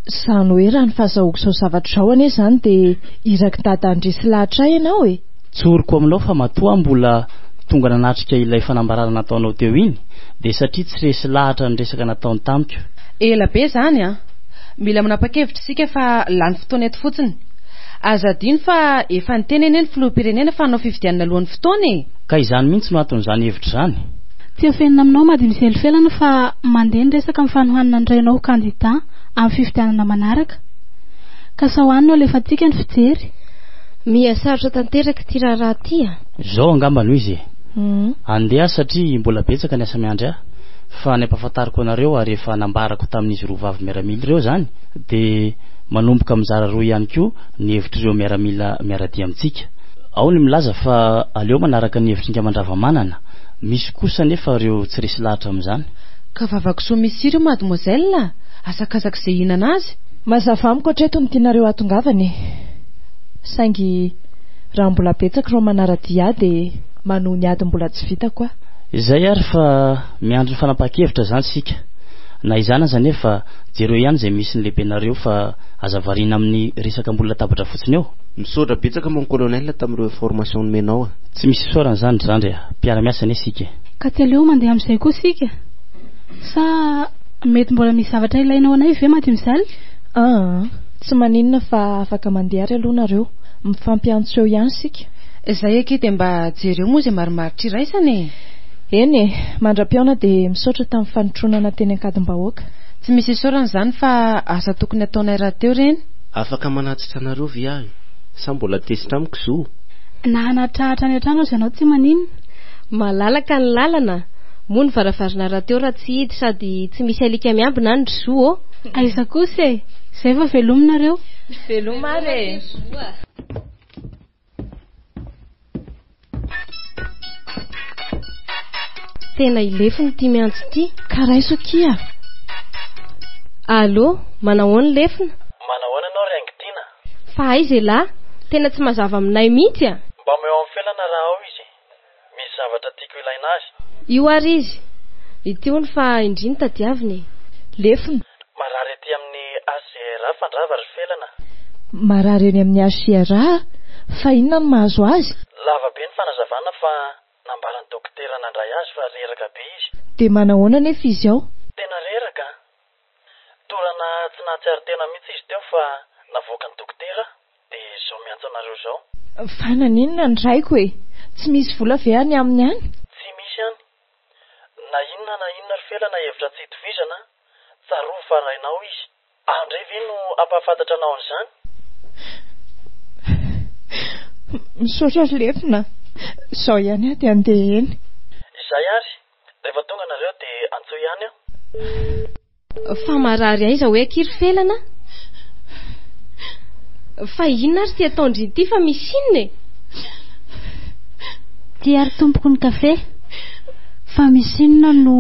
Zany hoe raha ny fahazahoako zao zavatra zao ane zany dia iraky dada andresy lahatra ianao e. Tsoriko aminao fa matoa mbola tonga nanatrika ilay fanambarana nataonao teo iny dia satria tsy resy lahatra ny resaka nataony tamiko. Ela be zany a. Mila manapa-kevitra sika fa lany fotoana eto fotsiny. Aza adino fa efa niteny eny filoham-pirenena fa hanao fifidianana alohan'ny fotoana e. Ka izany mihitsy no aton'izany hevitra zany. Tsy afenina aminao mady miselifelana fa mandeha ny resaka amin'ny fanohanana indray kandida amin'ny fifidianana manaraka. Ka sao anao alefa tsika ny fijery. Mihasarotra tanteraka ty raharaha ty a. Zao angamba noho izy. Andeha satria mbola betsaka ny asa miandry ahy. Fa ny ampahafantariko anareo ary efa nambarako tamin'izy roa vavy miaramila ireo zany dia manomboka mizara roa ihany koa ny hevitr'ireo miaramila miaradia amintsika. Ao ny milaza fa aleo manaraka ny hevitringa mandravamanana. Misy kosa nefa ireo tsy resy lahatra amin'izany. Ka vavako soa misy ireo mademoiselle asakazaka izay hihinana azy. Mazava amiko hatreto ny tianareo atongavany. Saingy raha mbola betsaka ireo manaradia dia manohy ny ady mbola tsy vita koa. Izay ary fa miandro ny fanapaha-kevitra zany sika. Na izany aza nefa jereo ihany izay misy ny lehibenareo fa aza variana amin'ny resaka mbola latabatra fotsiny eo. Misaotra betsaka moa ny kolonel tamin'ireo formation nomenao a. Tsy misy isaorana zany zany mpiara-miasa ane sika. Ka ty aleo mandeha amin'izay koa sika. Sa mety mbola misy zavatra ilainao anay ve mademoiselle? Tsy maninona fa afaka mandeha ary aloha nareo. Mifampiantso eo ihany sika. Izay ake dia mba jereo moa izay marimaritra iraisany. Eny mandram-piaona dia misaotra tamin'ny fanotronana teny ankadimbahoaka. Tsy misy isaorana zany fa asa tokony ataonay raha teo reny. Afaka manatritra anareo viahy. Sa mbola tesitra amiko zo. Na hanatrahatra any an-trano izy ianao tsy maninona. Malalaka ny lalana. Moa ny varavarana raha teo raha tsy hidy sady tsy misy alika miambina ny zo. Aiza kosa e. Zay fa velominareo. Velomare. Tena ilefiny ty miantso ty. Karaiso kia. Allô, manahoana lefina? Manahoana anao Raingitina? Fa aiza lahy, tena tsy mazava aminay mihitsy a. Mba meo amin'ny felana raha ao izy. Misy zavatra tiako ilaina azy. Io ary izy. Ity hony fa indriny tadiaviny. Lefina. Marary ety amin'ny ACRA fandrava ry felana. Marary eny amin'ny ACRA? Fa inona no mahazo azy? Lava be ny fanazavana fa nambaran'ny dokotera nandray azy fa reraka be izy. Dia manahoana nefa izy ao? Tena reraka. Torana tsy nahatsiaro tena mihitsy izy teo fa navoaka ny dokotera dia izao miantso anareo izao. Fa naninona ny raiko e? Tsy misy vola ve any aminy any? Tsy misy any. Na inona ry felana hevitra tsy hitovizana, tsaroa farainao izy. Andray ve no ampahafantatra anao an'izany? Misaotra lefina. Izao ihany aho dia andeha eny. Izay ary. Rehefa tonga nareo dia antsoa ihany aho. Fa marary aiza hoe kiry felana? Fa inona ary ty ataondry ity fa misy inona e? Ty ary tompoko ny kafe. Fa misy inona no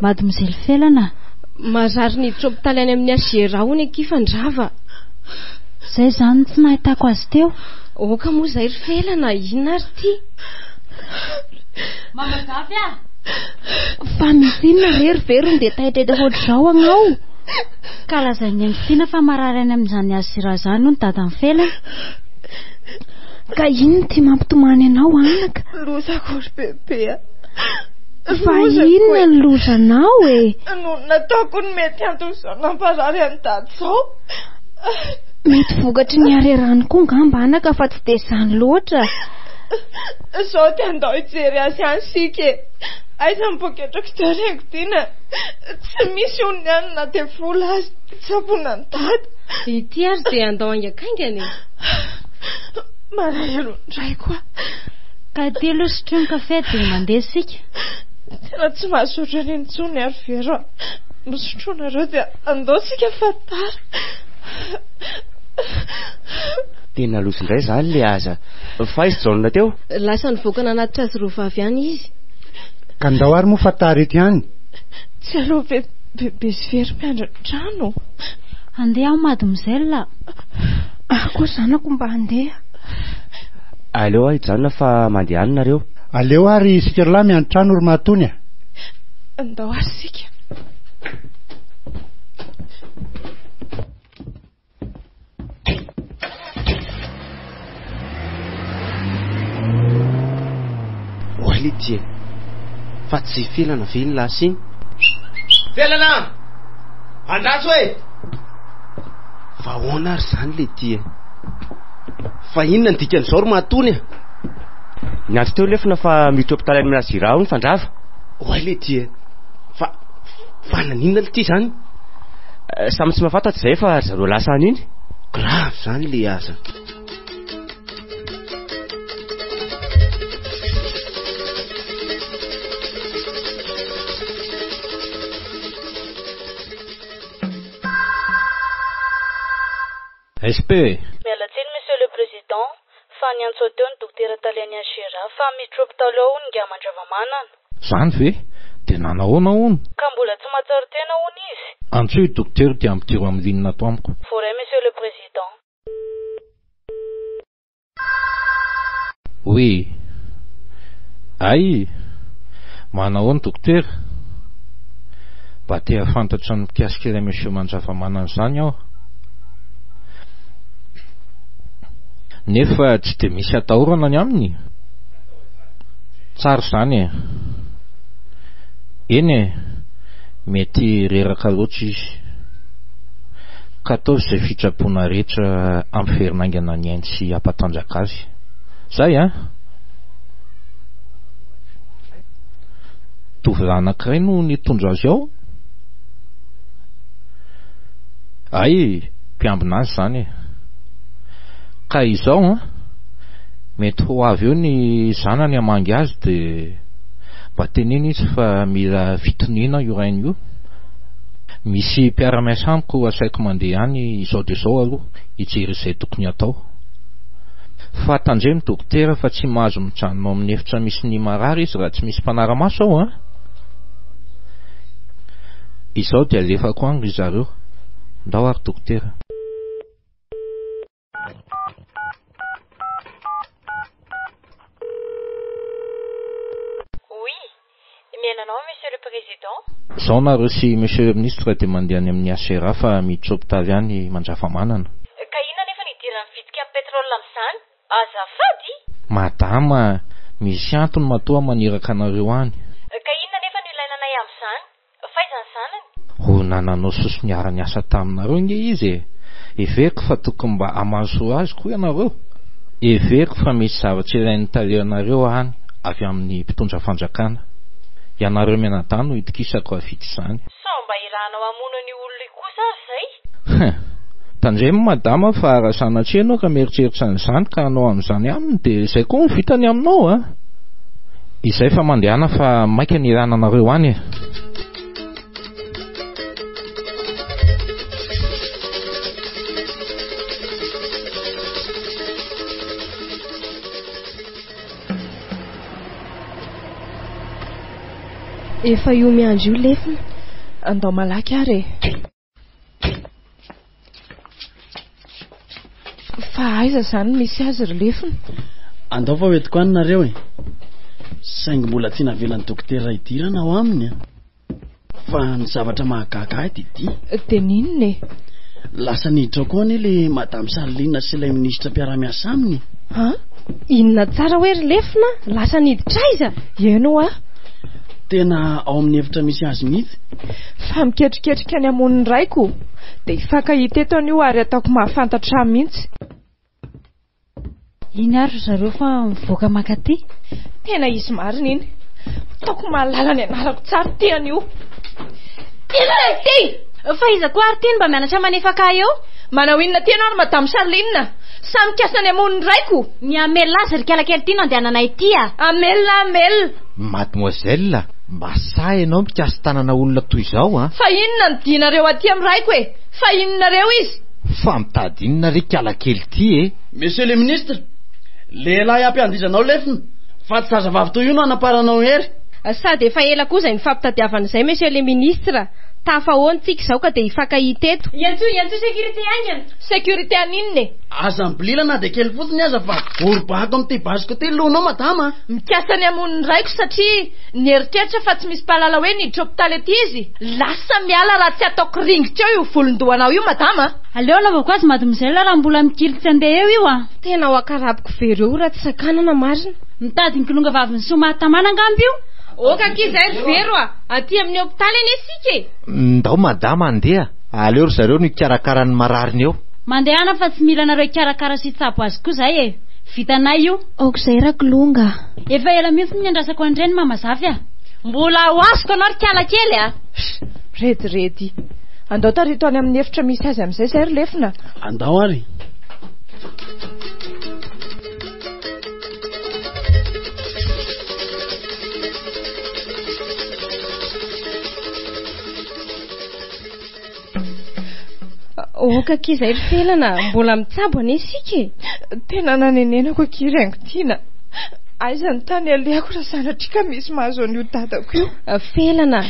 mademoiselle felana? Marary niditra hôpitaly any amin'ny ACRA hony akifandrava. Zay zany tsy nahitako azy teo. Oka moa zay ry felana, inona ary ty? Mamagavy a? Fa misy inona reriverony dia tahitreta hoatr'izao agnao. Ka lazainy Raingitina fa marary any amin'izany ACRA zany no dadan'ny felana. Ka inona ty mampitomany anao anaka? Lozako ry bebe. Fa inona ny lozanao e? No nataoko ny mety anto'izao namparary any dady zao. Mety vokatry ny arerany koa ngamba anaka fa tsy dia izany loatra. Izao dia andao hijery azy any sika. Aiza ny poketrako teo Raingitina. Tsy misy olony any na dia vola azy tsaboana ny dady. Ity ary dia andao haingakaingany. Marahelo indray koa. Ka ty aloha sotro ny kafe dia mandeha sika. Tena tsy mahasotra reny intsony ary vero. Misotroanareo dia andao sika fa tara. Tena loso indray zany le aza. Fa izy jaonina teo? Lasa nivoaka nanatitra azy roa vavy any izy. Ka andao ary moa fa tara ety any? Tsy aloha bebe sy very miandra trano. Andeha aho mademoiselle. Koa zanako mba andeha. Aleo ahy janona fa mandeha any nareo. Aleo ary sika lahy miandry trano ry mahatony a. Andao ary sika. Oaly tia. Fa tsy felana ve ny lahy siny? Felana! Andraso e! Fa ahoana ary zany le tia? Fa inona ny dikan'izao ry mahatony a? Niantso teo lefina fa miditra hôpitaly amin'ny ACRA hony fandrava. Oay le tia. Fa naninona ity zany? Samy tsy mahafantatsy izay fa zareo lasa an'iny. Grave zany le aza. SP. Mialatsiny monsieur le président, fa niantso teo ny dokotera taliany ACRA fa miditra hôpitaly ao ny mandravamanana. Zany ve? Dia nanahoana hono? Ka mbola tsy matsaro tena hono izy. Antsoa io dokotera dia ampitiro amin'ny linina ato amiko. Voray monsieur le président. Oui. Ay. Manahoana dokotera? Mba te hafantatra ny mikasika ilay monsieur mandravamanana izany aho. Nefa tsy dia misy atahorana ny aminy. Tsara izany e. Eny e, mety reraka loatra izy. Ka ataovy izay fitrapoana rehetra amin'ny ferinangana ny ainy sy ampatanjaka azy. Zay a. Tovolahy anankiray no nitondra azy ao. Ay, mpiambina azy zany e. Ka izao mety ho avy eo ny zanany hamangy azy dia mba teneny izy fa mila fitoniana io rainy io. Misy mpiara-miasa amiko asaiko mandeha any izao dia izao aloha hijery izay tokony atao. Fa tandremo dokotera fa tsy mahazo mitranona amin'ny efitra misy ny marary izy raha tsy misy mpanara-maso ao izao dia alefako any ry zareo ndao ary dokotera. Miainanao, monsieur le président. Zao nareo sy monsieur le ministre dia mandeha any amin'ny ACRA fa miditra hôpitaly any Mandravamanana. Ka inona nefa nidiran'ny vitika amin'ny petrolina amin'izany? Azafady. Madama, misy antony matoa maniraka anareo any. Ka inona nefa no ilainanay amin'izany? Faizany zanany? Ho nananao sosoniara ny asa taminareo nge izy e. Everiko fa tokony mba amaso azy koa ianareo. Everiko fa misy zavatra ilain'ny talehanareo any avy amin'ny mpitondra fanjakana. Ianareo mianadahy no itokisako avity izany. Sao mba irahanao hamono ny olona kosa zay? Tandremo madama fa raha sanatria ianao ka mieritreritra an'izany ka anao amin'izany aminy dia izay koa ny vitany aminao a. Izay fa mandehana fa maika ny irana anareo any e. Efa io miandro io lefina. Andao malaky ary. Fa aiza zany misy azy ry lefina? Andao fa hoentiko any nareo e. Saingy mbola tsy navelan'ny dokotera idirana ao aminy fa ny zavatra mahagaga ety ity. Dia ninona e? Lasa niditra koa anie le madame Charline sy ilay ministra mpiara-miasa aminy. Ha? Inona tsara hoe ry lefina? Lasa niditra aiza? Eno a? Tena ao amin'ny efitra misy azy mihitsy. Fa miketriketrika ny amon'ny raiko dia hifankahita eto an'io ary ataoko mahafantatra mihitsy. Iny ary zareo fa mivoaka makaty? Tena izy marina iny. Taoko mahalala ny anarako tsara ty an'io. Inona ty? Fa iza koa ary ty mba mianatra manefaka eo? Manao inona ty ianao madame Charline? Samy kiasa ny amon'ny raiko. Ny Amel azy ry kialakely ty no andehananay ty a. Amel. Mademoiselle, mba sa ianao mikasa tanana olona toy izao a? Fa inona ny dinareo aty amin'ny raiko e? Fa inonareo izy? Fa mitady inona ry kialakely ty e? Monsieur le ministre, lehilahy ampiandizanao lefina fa tsy zazavavy toy io no anaparanao hery. Sady efa ela koa izay nifampitadiavana izay monsieur le ministre. Tafahoantsika izao ka dia hifankahita eto. Iantso sécurité angana. Sécurité aninona e? Aza mibilana dia kely fotsiny aza fa vorobako amin'ity basiko ty lonao madama. Mikasa ny amon'ny raiko satria nieritreritra fa tsy misy mpahalala hoe niditra hôpitaly ety izy. Lasa miala raha tsy ataoko ringitra eo io volondohanao io madama. Aleo lavako azy mademoiselle raha mbola mikilitra andeha eo io a. Tena ho akaraboko very eo raha tsy sakanana marina. Mitady ny kilonga vaviny somatamana angamby io. Oka kizay vero a. Aty amin'ny hôpitaly eny isika e. Ndao madama andeha. Aleo ry zareo no ikarakara ny marariny eo. Mandehana fa tsy mila nareo ikarakara sy tsabo azy koa zay e. Vitanay io. Okizay rakolonga. Efa ela mihitsy ny andrasako andreny mamazafy a. Mbola ho asiko anao ry kialakely a. Rediredy. Andao tarito any amin'ny efitra misy azy amin'izay zay ry lefina. Andao ary. Oka kizay ry felana, mbola mitsabo ane isika. Tena nanenenako kirengo tiana. Aiza ny tany alehako raha sanatria ka misy mahazo an'io dadako io. Felana,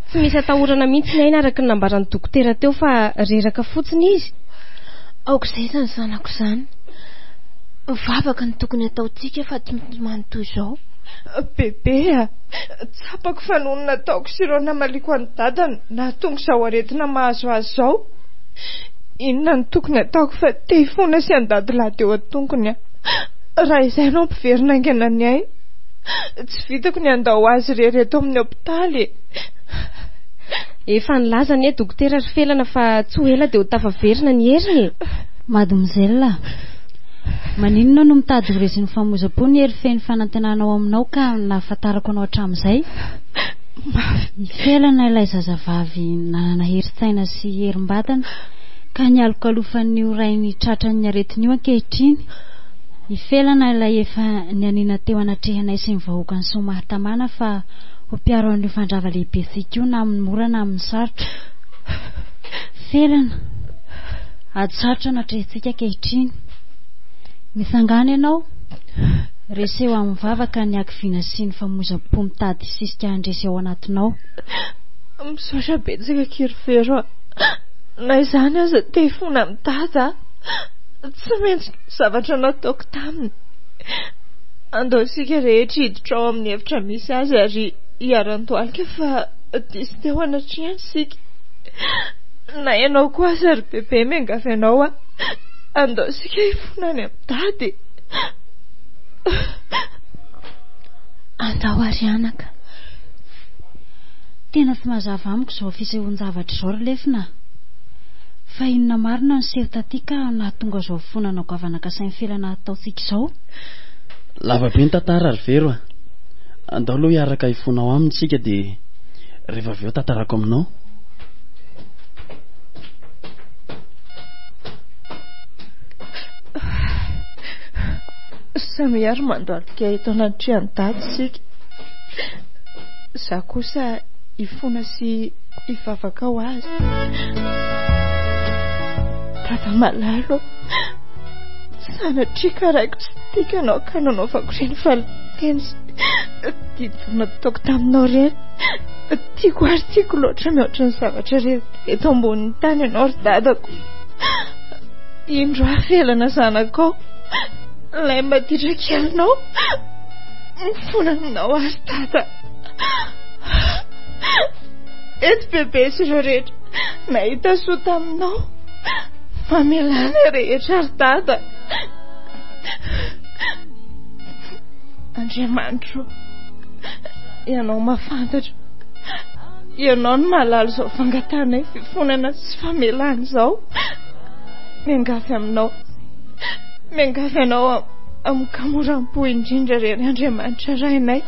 tsy misy atahorana mihitsy ny aina araka ny nambaran'ny dokotera teo fa reraka fotsiny izy. Aok'izay zany zanako izany. Mivavaka ny tokony ataontsika fa tsy manotoy izao. Bebe tsapako fanonona ataoko sy ireo namaliko any dadany na tonga izao aretina mahazo azy izao. Inona ny tokony ataoko fa te hifona sy andadilahy teo an-tongony a. Raha izay anao mpiverina aingana ny ainy tsy vitako ny andao azy rery eto amin'ny hôpitaly. Efa nilaza ny dokotera ry felana fa tsy ho ela dia ho tafaverina ny heriny. Mademoiselle, maninona no mitady ho resin'ny famoza-po ny hery feny fanantenanao aminao ka nahafantarako anao hatramin'izay? Felana ilay zazavavy nanana herin-tsaina sy herim-batana ka nialokalofan'ny orainy tratran'ny aretiny io ankehitriny. Felana ilay efa nianina teo anatrehanay sy ny vahoaka ny somahatamana fa ho mpiaro an'io fandrava lehibe sika io na amin'ny mora na amin'ny sarotra. Felana, ady sarotra anatrehantsika ankehitriny. Misangana ianao reseo amin'ny vavaka ny akiviana sy ny famoza-po mitady sisika andresy ao anatinao. misaotra betsaka kirifero na izany aza te fona amin'ny dada tsy maintsy zavatra nataoko taminy. Andao sika rehetra hiditra ao amin'ny efitra misy azy ary hiaran-toalika fa disy teo anatrehany sika. Na ianao koa sary bebe miangavy ianao andao sika hifonany amin'ny dady. Andao ary anaka, tena tsy mazava amiko izao fisehoan-javatra izao relefina. Fa inona marina ny seho taty ka nahatonga izao fonana goavanaka sain'ny felana ataontsika izao? Lavabe ny tantara ry vero a. Andao aloha hiaraka hifonao aminy tsika dia rehefa avy eo tantarako aminao. Samiary mandoalika eto anatrehany dady sika. Za kosa hifona sy hivavaka ho azy. Dada malalo, sanatria karaiko tsy tikanao ka nanaovako ireny valiteny sy didona ataoko taminao ireny. Tiako ary tiako loatra mihoatra ny zavatra eto ambonin'ny tany ianao ry dadako. Indro afelana zanakao, ilay maditra kelinao mifona aminao ary dada. Eto bebe sy ireo rehetra nahita soa taminao, mamelana rehetra ary dada. Andriamanitro, ianao mahafantatra, ianao no mahalala izao fangatanay fifonana sy famelana izao. Miangavy aminao, miangavy ianao amin'ny kamoram-po indrindra irery Andriamanitra rainay,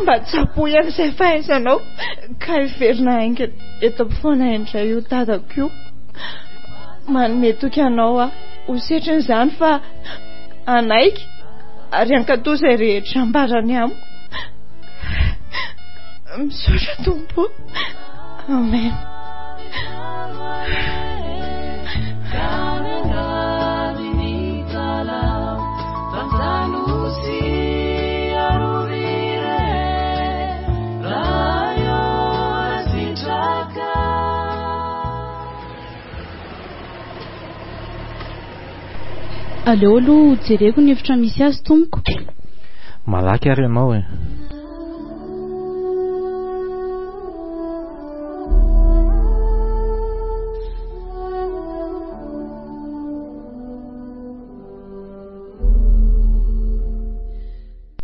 mba tsapo ihany izay fahaizanao ka hiverina hainga eto ampofoana indray io dadako io. Manome toky ianao ho setrin'izany fa anaiky ary ankatoa izay rehetra ambarany amiko. Misaotra Tompo. Amen. Aleo aloha jereko ny efitra misy azy tompoko. Malaky ary ianao e.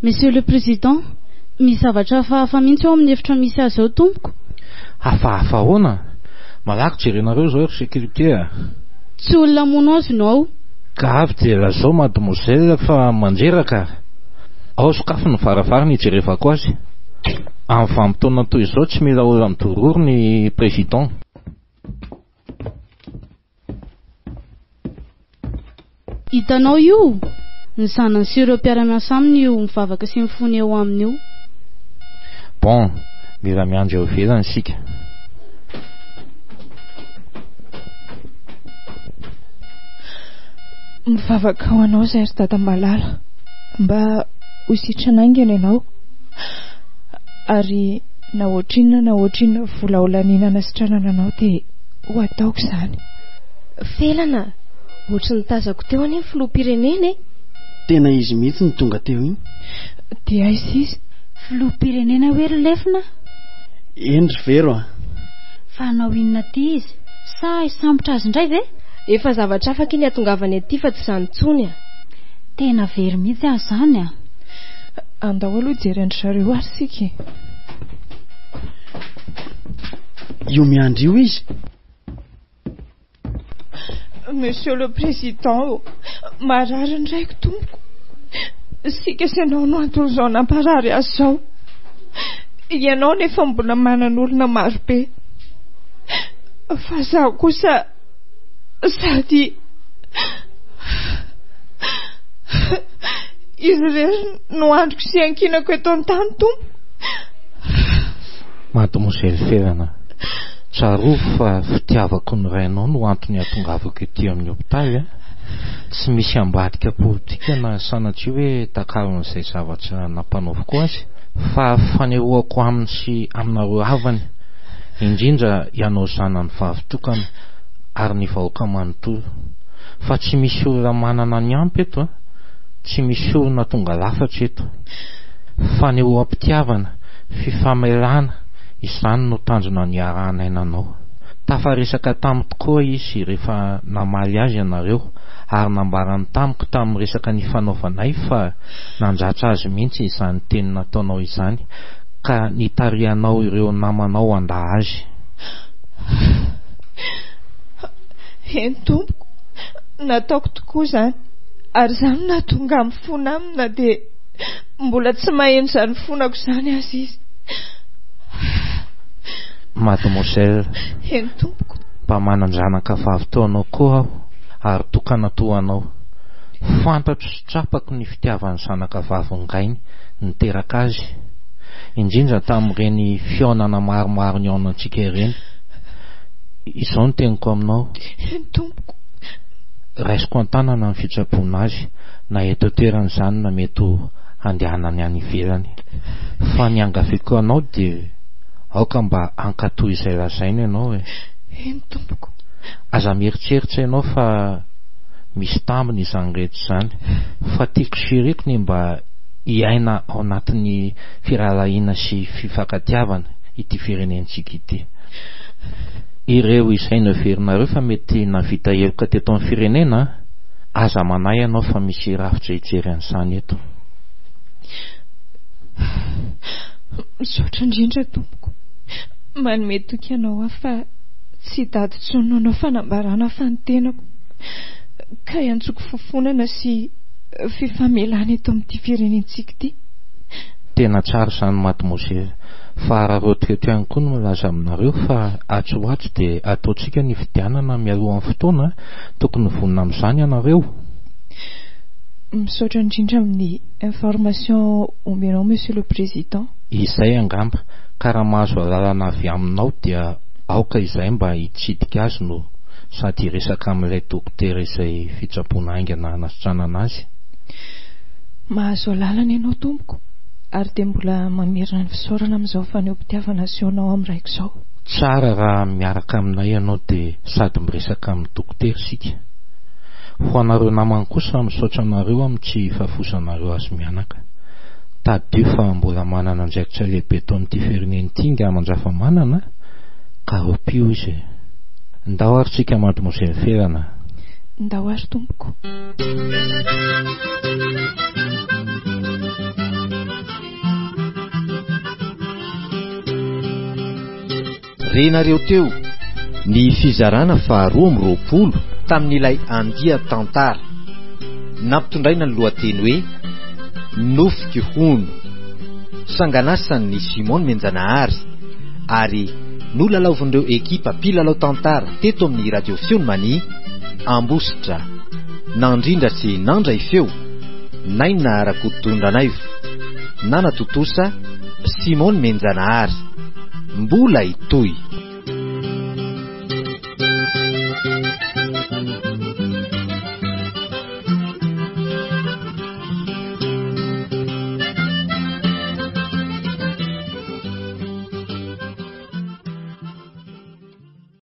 Monsieur le Président, misy zavatra hafahafa mihitsy ao amin'ny efitra misy azy ao tompoko. Hafahafa ahoana? Malaky jerenareo zao ry sécurité a. Tsy olona mono azy ianao. Ka avy dia lazao mademoiselle fa manjeraka. Ao sokafo ny varavarana hijerevako azy. Amin'ny vanim-potoana toy izao tsy mila olona midororo ny président. Hitanao io? Ny zanany sy ireo mpiara-miasa aminy io mivavaka sy mifony eo aminy io. Bon, mila miandry eo ivelany sika. Mivavaka ho anao izay ry dada malala, mba ho sitrana aingana ianao. Ary na ohatrinona vola olaninana sy tranana anao dia ho ataoko izany. Felana, ohatry ny tazako teo any filoham-pirenena. Tena izy mihitsy ny tonga teo iny. Dia aiza izy? Filoham-pirenena hoe relefina? Eny ry vero a. Fa hanao inona ty izy? Sa hisambotra azy indray ve? Efa zavatra afaka iny atongavany aty fa tsy izany intsony a. Tena very mihitsy azy izany a. Andao aloha jerendry zareo ary sika. Io miandry io izy. Monsieur le Président, marary indraiky tompoko. Sika sy ianao no antony izao namparary azy izao. Ianao nefa mbola manan'olona maro be. Fa zaho kosa sady izy rery no androko sy ankinako eto an-tany tompo. Mademoiselle Felana, tsaro fa fitiavako ny rainao no antony atongavako ety amin'ny hopitaly. Tsy misy ambadika politika na sanatria hoe takalon'izay zavatra nampanaoviko azy, fa fanehoako aminy sy aminareo havany indrindra ianao zanany vavitokana ary ny vahoaka manontolo fa tsy misy olona manana ny ampy eto a, tsy misy olona tonga lafatra eto fa ny eo ampitiavana, fifamelana, izany no tanjona ny arahanainanao. Tafaresaka tamiko tokoa izy rehefa namaly azy ianareo ary nambarany tamiko tamin'ny resaka ny fanaovanay fa nanjatra azy mihitsy izany teny nataonao izany ka nitarianao ireo namanao anda azy. Eny tompoko, nataoko tokoa zany ary zany natonga amin'ny fona amina dia mbola tsy maheno zany fonako zany azy izy. Mademoiselle, eny tompoko, mba mananjanaka vavitaonao koa aho ary tokana toanao. Fantatro sy trapako ny fitiavan'ny zanaka vavongainy niteraka azy, indrindra tamin'ireny fionana maromaro ny ao antsika ireny. Izao no teniko aminao. Eny tompoko, raisiko an-tanana ny fitsaboana azy, na eto toeran'izany na mety andehanany any ivelany. Fa ny angafiko anao dia aoka mba ankatoy izay lazaina ianao e. Eny tompoko, aza mieritseritra ianao fa misy tambiny izany rehetra izany, fa tiako siriko ny mba hiaina ao anatin'ny firalahiana sy fifankatiavana ity firenentsika ity. Ireo izay noverinareo fa mety navita heloka teto amin'ny firenena, aza manay ianao fa misy rafitra hijery an'izany eto. Misaotra indrindra tompoko, manome toky ianao aho fa tsy dady tsononao fanambarana fa ny tenako ka iantsoko fofonana sy fifamelana eto amin'ity firenentsika ity. Tena tsara izany mademoiselle, fa raha roa teto ihany koa no milaza aminareo fa atsoatso dia ataontsika ny fidianana mialohan'ny fotoana, tokony vonina amin'izany ianareo. Misaotra indrindra amin'ny information omenao monsieur le président. Izay angamba, ka raha mahazo alalana avy aminao dia aoka izay mba hitsidika azy no sady resaka amin'ilay dokotera izay fitsaboana aingana nasitranana azy. Mahazo alalana ianao tompoko, ary dia mbola mamerina ny fisaorana amin'izao faneom-pitiavana asionao amin'ny raiko izao. Tsara raha miaraka aminay ianao dia sady miresaka amin'ny dokotera sika. Ho anareo namany kosa misaotra anareo amin'ny tsy fahafosanareo azy mianaka. Tadio fa mbola manana andraikitra lehibe tao amin'ity firenen'ity nga mandrafa manana, ka ropio izy. Ndao ary tsika mademoiselle Ferana. Ndao ary tompoko. Renareo teo ny fizarana faharoa amby roapolo tamin'ilay andia tantara, nampitondraina ny lohateny hoe Nofiky hono, sanganasany Simon Menjanahary ary nolalaovin'ireo ekipa mpilalao tantara teto amin'ny radio feo mani Ambositra, nandrindra sy nandray feo naina Rakodondranaivo, nana totosa Simon Menjanahary. Mbola itoy.